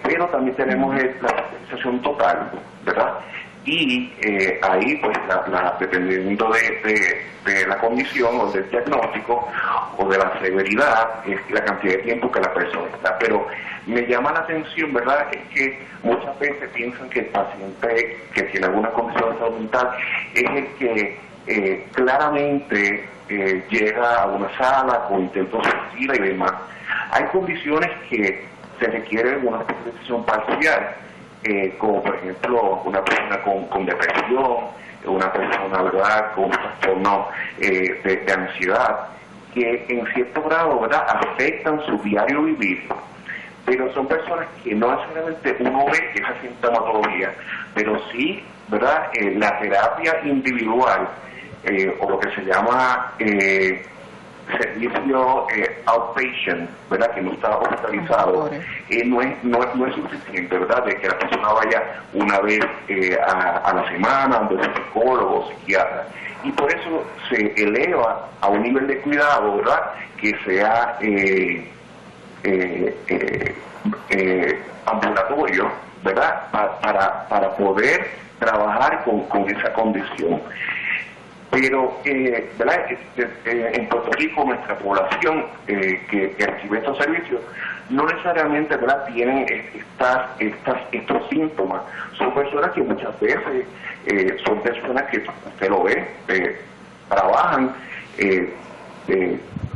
Pero también tenemos la especialización total, ¿verdad? Y ahí, pues, dependiendo de la condición o del diagnóstico o de la severidad, es la cantidad de tiempo que la persona está. Pero me llama la atención, ¿verdad?, es que muchas veces piensan que el paciente que tiene alguna condición de salud mental es el que claramente llega a una sala con intentos suicida y demás. Hay condiciones que se requiere una hospitalización parcial, como por ejemplo una persona con depresión, una persona, ¿verdad?, con un trastorno de ansiedad, que en cierto grado, ¿verdad?, afectan su diario vivir, pero son personas que no necesariamente uno ve esa sintomatología, pero sí, ¿verdad?, la terapia individual, o lo que se llama servicio outpatient, ¿verdad?, que no está hospitalizado, no es suficiente, ¿verdad?, de que la persona vaya una vez a la semana donde un psicólogo o psiquiatra. Y por eso se eleva a un nivel de cuidado, ¿verdad?, que sea ambulatorio, ¿verdad?, para poder trabajar con esa condición. Pero, ¿verdad?, en Puerto Rico nuestra población que recibe estos servicios no necesariamente, ¿verdad?, tienen estos síntomas. Son personas que muchas veces son personas que usted lo ve, trabajan,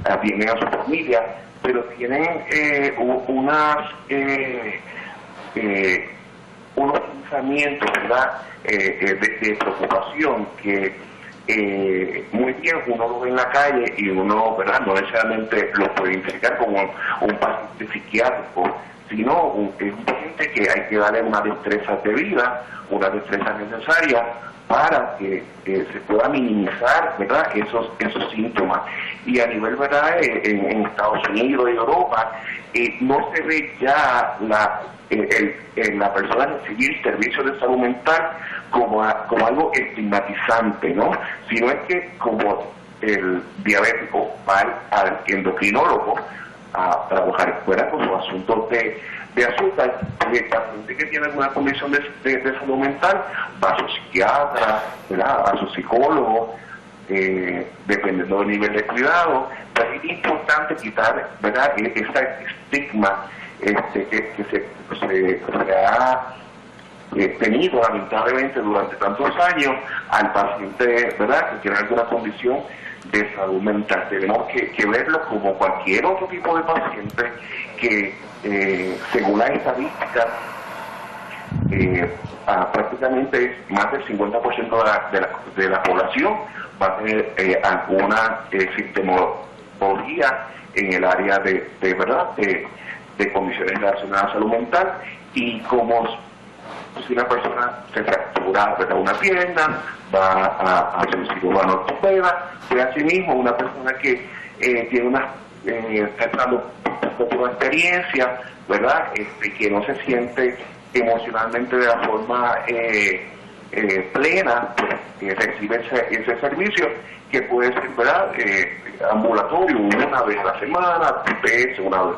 atienden a su familia, pero tienen unos pensamientos, ¿verdad?, de preocupación que muy bien uno lo ve en la calle y uno, ¿verdad?, no necesariamente lo puede identificar como un paciente psiquiátrico, sino es un paciente que hay que darle una destreza de vida, una destreza necesaria para que se pueda minimizar, ¿verdad?, esos síntomas. Y a nivel, ¿verdad?, en Estados Unidos y Europa no se ve ya la persona recibir servicios de salud mental como algo estigmatizante, ¿no? Sino es que como el diabético va al endocrinólogo a trabajar fuera con sus asuntos de azúcar, y el paciente que tiene alguna condición de salud mental va a su psiquiatra, ¿verdad?, a su psicólogo, dependiendo del nivel de cuidado. Pero es importante quitar, ¿verdad?, ese estigma que se ha tenido lamentablemente durante tantos años al paciente, ¿verdad?, que tiene alguna condición de salud mental. Tenemos que verlo como cualquier otro tipo de paciente que, según las estadísticas, prácticamente más del 50% de la población va a tener alguna sintomatología en el área de ¿verdad?, de condiciones relacionadas a salud mental. Y como si una persona se fractura, ¿verdad?, una pierna, va a su cirujano ortopeda, pues asimismo una persona que tiene está entrando por una experiencia, ¿verdad?, que no se siente emocionalmente de la forma plena, pues recibe ese servicio, que puede ser, ¿verdad?, ambulatorio, una vez a la semana,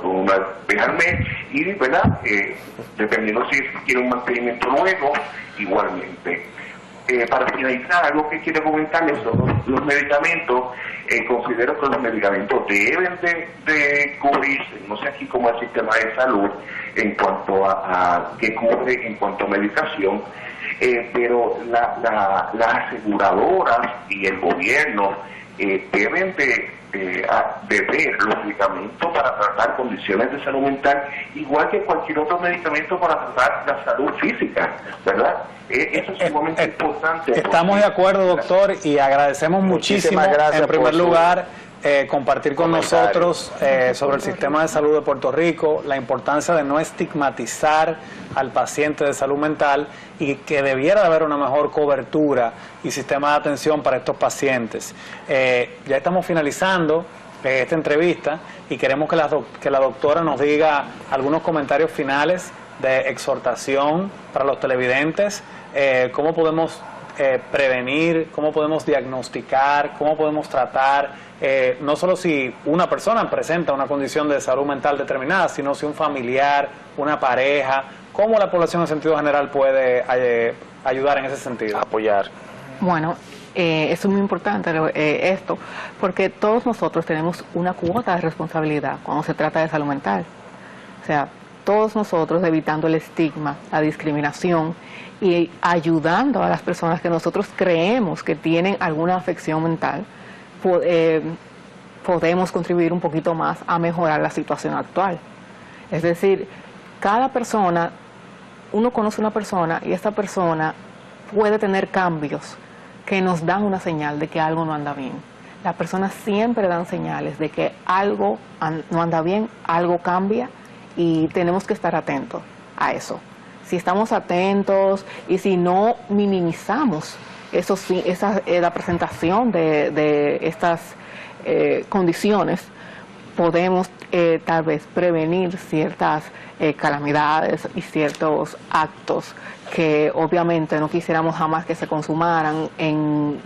una vez al mes, y, ¿verdad?, dependiendo si quiere un mantenimiento nuevo, igualmente. Para finalizar, algo que quiero comentarles son los medicamentos. Considero que los medicamentos deben de cubrirse, no sé aquí cómo el sistema de salud en cuanto a qué cubre en cuanto a medicación, pero las aseguradoras y el gobierno deben de ver los medicamentos para tratar condiciones de salud mental, igual que cualquier otro medicamento para tratar la salud física, ¿verdad? Eso es sumamente importante. Estamos de acuerdo, doctor, y agradecemos muchísimo, en primer lugar, compartir con nosotros sobre el sistema de salud de Puerto Rico, la importancia de no estigmatizar al paciente de salud mental y que debiera de haber una mejor cobertura y sistema de atención para estos pacientes. Ya estamos finalizando esta entrevista y queremos que la doctora nos diga algunos comentarios finales de exhortación para los televidentes, cómo podemos prevenir, cómo podemos diagnosticar, cómo podemos tratar, no solo si una persona presenta una condición de salud mental determinada, sino si un familiar, una pareja, cómo la población en sentido general puede ayudar en ese sentido. Apoyar. Bueno, es muy importante esto, porque todos nosotros tenemos una cuota de responsabilidad cuando se trata de salud mental. O sea, todos nosotros evitando el estigma, la discriminación y ayudando a las personas que nosotros creemos que tienen alguna afección mental, podemos contribuir un poquito más a mejorar la situación actual. Es decir, cada persona, uno conoce una persona y esta persona puede tener cambios que nos dan una señal de que algo no anda bien. las personas siempre dan señales de que algo no anda bien, algo cambia y tenemos que estar atentos a eso. Si estamos atentos y si no minimizamos la presentación de estas condiciones, podemos tal vez prevenir ciertas calamidades y ciertos actos que obviamente no quisiéramos jamás que se consumaran en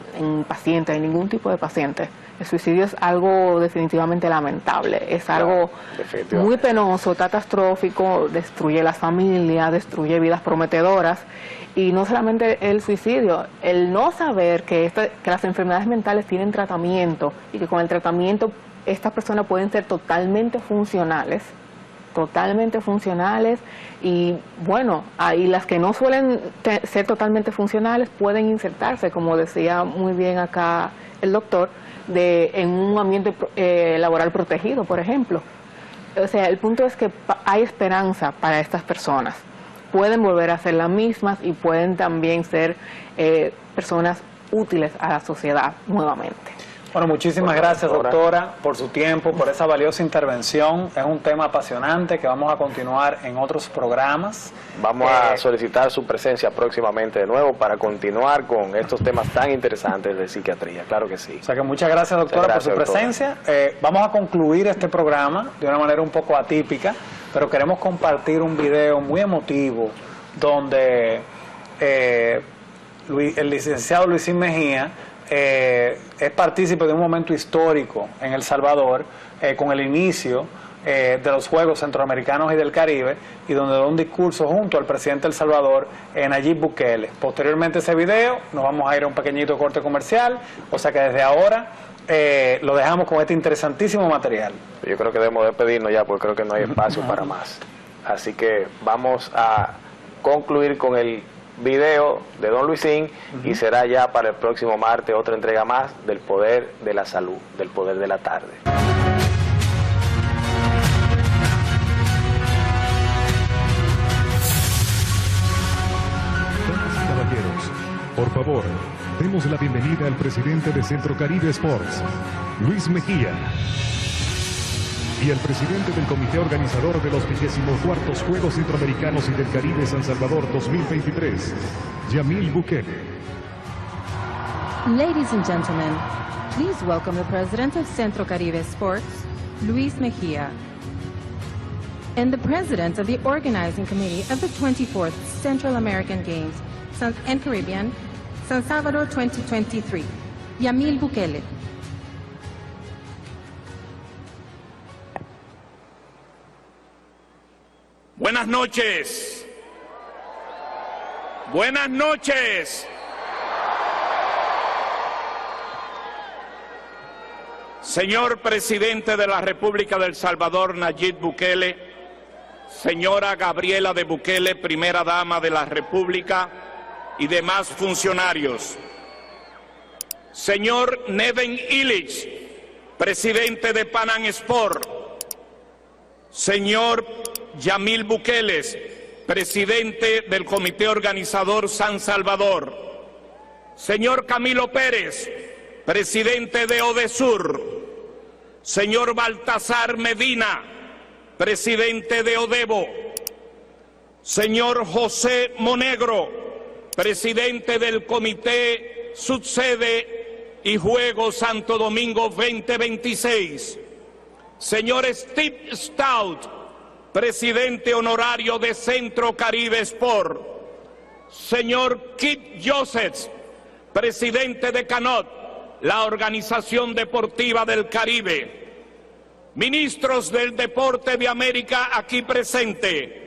pacientes, en ningún tipo de paciente. El suicidio es algo definitivamente lamentable, es algo muy penoso, catastrófico, destruye las familias, destruye vidas prometedoras. Y no solamente el suicidio, el no saber que las enfermedades mentales tienen tratamiento y que con el tratamiento estas personas pueden ser totalmente funcionales y bueno, ahí las que no suelen ser totalmente funcionales pueden insertarse, como decía muy bien acá el doctor, en un ambiente laboral protegido, por ejemplo. O sea, el punto es que hay esperanza para estas personas. Pueden volver a ser las mismas y pueden también ser personas útiles a la sociedad nuevamente. Bueno, muchísimas gracias, doctora, por su tiempo, por esa valiosa intervención. Es un tema apasionante que vamos a continuar en otros programas. Vamos a solicitar su presencia próximamente de nuevo para continuar con estos temas tan interesantes de psiquiatría, claro que sí. O sea que muchas gracias, doctora, por su presencia. Vamos a concluir este programa de una manera un poco atípica, pero queremos compartir un video muy emotivo donde el licenciado Luisín Mejía es partícipe de un momento histórico en El Salvador con el inicio de los Juegos Centroamericanos y del Caribe, y donde da un discurso junto al presidente de El Salvador, Nayib Bukele. Posteriormente a ese video nos vamos a ir a un pequeñito corte comercial, o sea que desde ahora lo dejamos con este interesantísimo material. Yo creo que debemos despedirnos ya, porque creo que no hay espacio para más. Así que vamos a concluir con el video de don Luisín y será ya para el próximo martes otra entrega más del Poder de la Salud, del Poder de la Tarde. Damas y caballeros, por favor, demos la bienvenida al presidente de Centro Caribe Sports, Luis Mejía, y al presidente del comité organizador de los 24 Juegos Centroamericanos y del Caribe San Salvador 2023, Yamil Bukele. Ladies and gentlemen, please welcome the president of Centro Caribe Sports, Luis Mejia, and the president of the organizing committee of the 24th Central American Games and Caribbean, San Salvador 2023, Yamil Bukele. Buenas noches. Buenas noches. Señor presidente de la República del Salvador, Nayib Bukele, señora Gabriela de Bukele, primera dama de la República, y demás funcionarios. Señor Neven Illich, presidente de Pan Am Sport. Señor Yamil Bukele, presidente del comité organizador San Salvador. Señor Camilo Pérez, presidente de Odesur. Señor Baltasar Medina, presidente de Odebo. Señor José Monegro, presidente del comité Subsede y Juegos Santo Domingo 2026. Señor Steve Stout, presidente honorario de Centro Caribe Sport. Señor Kit Joseph, presidente de CANOT, la Organización Deportiva del Caribe. Ministros del Deporte de América aquí presente.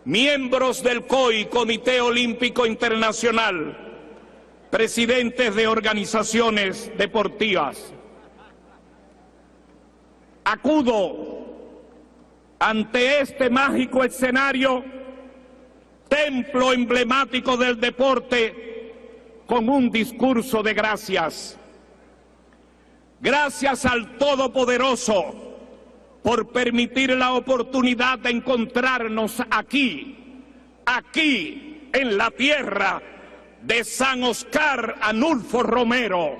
Miembros del COI, Comité Olímpico Internacional. Presidentes de organizaciones deportivas. Acudo ante este mágico escenario, templo emblemático del deporte, con un discurso de gracias. Gracias al Todopoderoso por permitir la oportunidad de encontrarnos aquí en la tierra de San Oscar Anulfo Romero.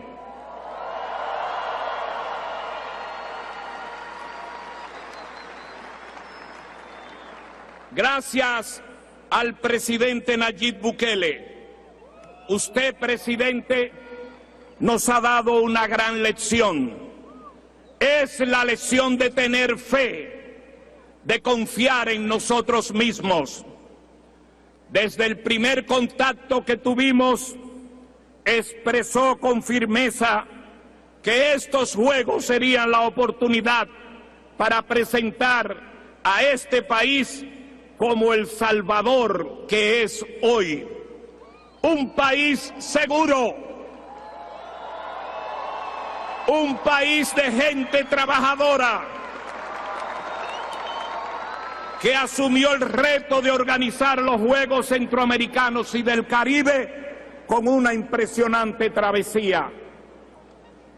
Gracias al presidente Nayib Bukele. Usted, presidente, nos ha dado una gran lección. Es la lección de tener fe, de confiar en nosotros mismos. Desde el primer contacto que tuvimos, expresó con firmeza que estos Juegos serían la oportunidad para presentar a este país como el Salvador que es hoy. Un país seguro, un país de gente trabajadora que asumió el reto de organizar los Juegos Centroamericanos y del Caribe con una impresionante travesía.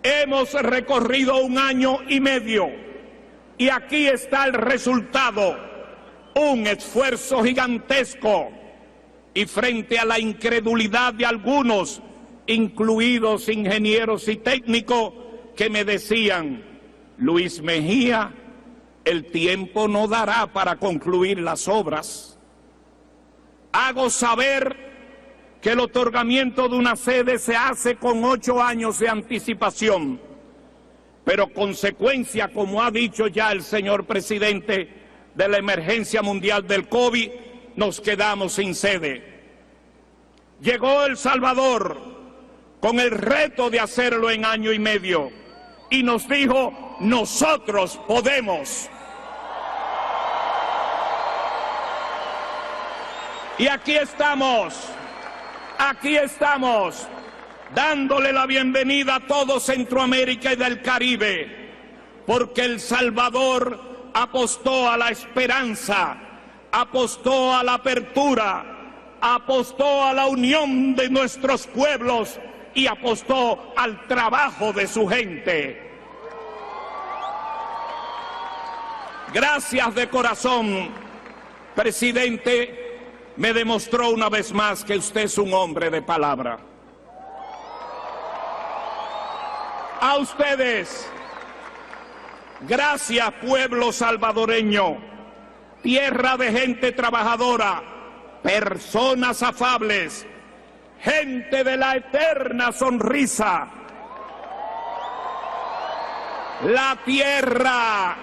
Hemos recorrido 1 año y medio y aquí está el resultado, un esfuerzo gigantesco, y frente a la incredulidad de algunos, incluidos ingenieros y técnicos, que me decían: Luis Mejía, el tiempo no dará para concluir las obras. Hago saber que el otorgamiento de una sede se hace con 8 años de anticipación, pero consecuencia, como ha dicho ya el señor presidente, de la emergencia mundial del COVID, nos quedamos sin sede. Llegó El Salvador con el reto de hacerlo en 1 año y medio y nos dijo: nosotros podemos. Y aquí estamos, dándole la bienvenida a todo Centroamérica y del Caribe, porque El Salvador apostó a la esperanza, apostó a la apertura, apostó a la unión de nuestros pueblos y apostó al trabajo de su gente. Gracias de corazón, presidente. Me demostró una vez más que usted es un hombre de palabra. A ustedes, gracias, pueblo salvadoreño, tierra de gente trabajadora, personas afables, gente de la eterna sonrisa. La tierra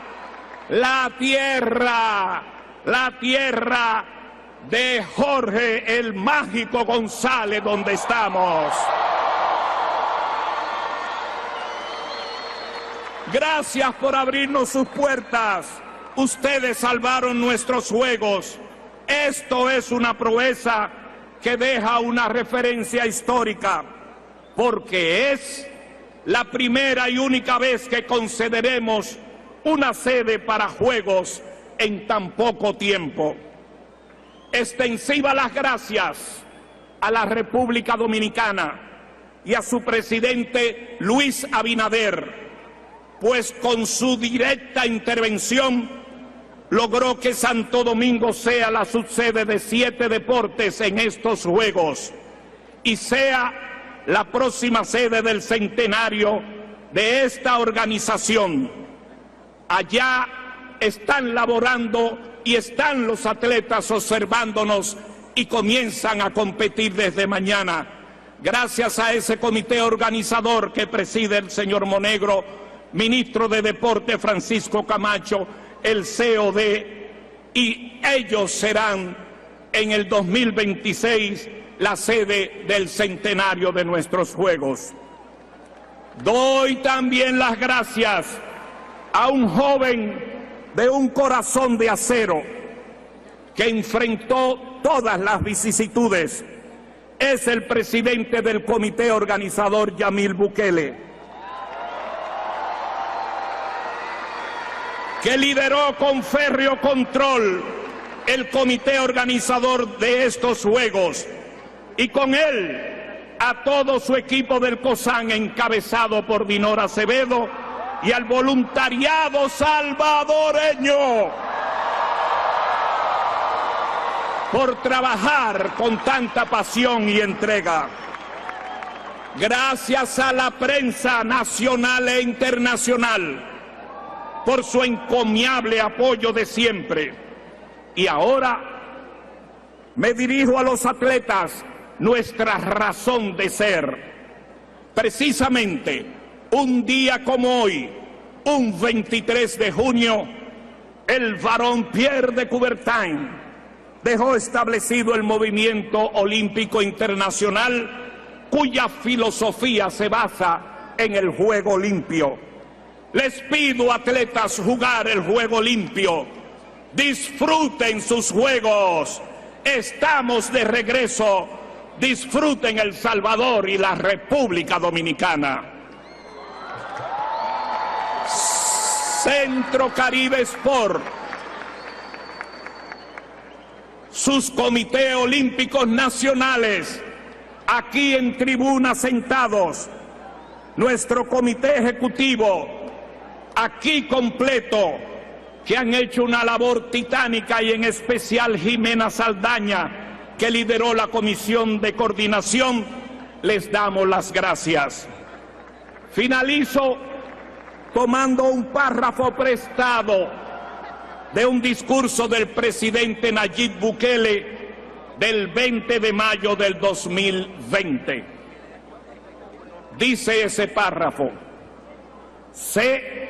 de Jorge el Mágico González, donde estamos. Gracias por abrirnos sus puertas. Ustedes salvaron nuestros Juegos. Esto es una proeza que deja una referencia histórica, porque es la primera y única vez que concederemos una sede para Juegos en tan poco tiempo. Extensiva las gracias a la República Dominicana y a su presidente Luis Abinader, pues con su directa intervención logró que Santo Domingo sea la subsede de 7 deportes en estos Juegos y sea la próxima sede del centenario de esta organización. Allá están laborando y están los atletas observándonos y comienzan a competir desde mañana. Gracias a ese comité organizador que preside el señor Monegro, ministro de Deporte Francisco Camacho, el COD, y ellos serán en el 2026 la sede del centenario de nuestros Juegos. Doy también las gracias a un joven de un corazón de acero que enfrentó todas las vicisitudes. Es el presidente del comité organizador, Yamil Bukele, que lideró con férreo control el comité organizador de estos Juegos, y con él a todo su equipo del COSAN encabezado por Dinora Acevedo y al voluntariado salvadoreño por trabajar con tanta pasión y entrega. Gracias a la prensa nacional e internacional por su encomiable apoyo de siempre. Y ahora me dirijo a los atletas, nuestra razón de ser. Precisamente un día como hoy, un 23 de junio, el varón Pierre de Coubertin dejó establecido el movimiento olímpico internacional, cuya filosofía se basa en el juego limpio. Les pido, atletas, jugar el juego limpio. Disfruten sus juegos. Estamos de regreso. Disfruten El Salvador y la República Dominicana. Centro Caribe Sport, sus comités olímpicos nacionales, aquí en tribuna sentados, nuestro comité ejecutivo, aquí completo, que han hecho una labor titánica, y en especial Jimena Saldaña, que lideró la comisión de coordinación, les damos las gracias. Finalizo tomando un párrafo prestado de un discurso del presidente Nayib Bukele del 20 de mayo del 2020. Dice ese párrafo: sé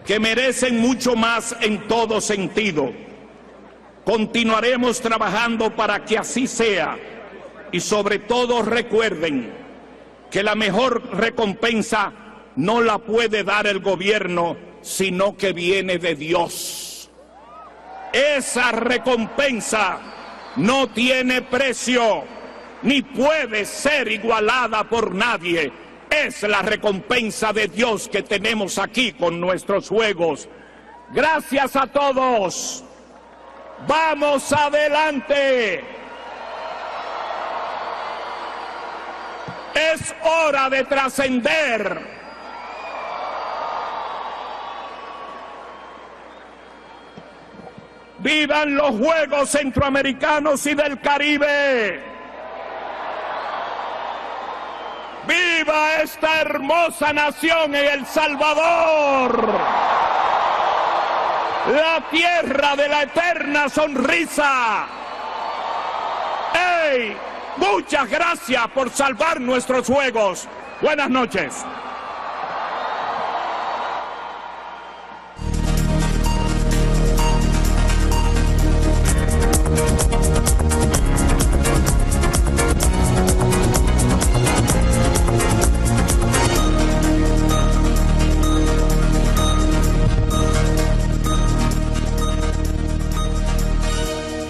que merecen mucho más en todo sentido. Continuaremos trabajando para que así sea, y sobre todo recuerden que la mejor recompensa no la puede dar el gobierno, sino que viene de Dios. Esa recompensa no tiene precio, ni puede ser igualada por nadie. Es la recompensa de Dios que tenemos aquí con nuestros juegos. Gracias a todos. ¡Vamos adelante! Es hora de trascender. ¡Vivan los Juegos Centroamericanos y del Caribe! ¡Viva esta hermosa nación en El Salvador! ¡La tierra de la eterna sonrisa! ¡Ey! Muchas gracias por salvar nuestros Juegos. Buenas noches.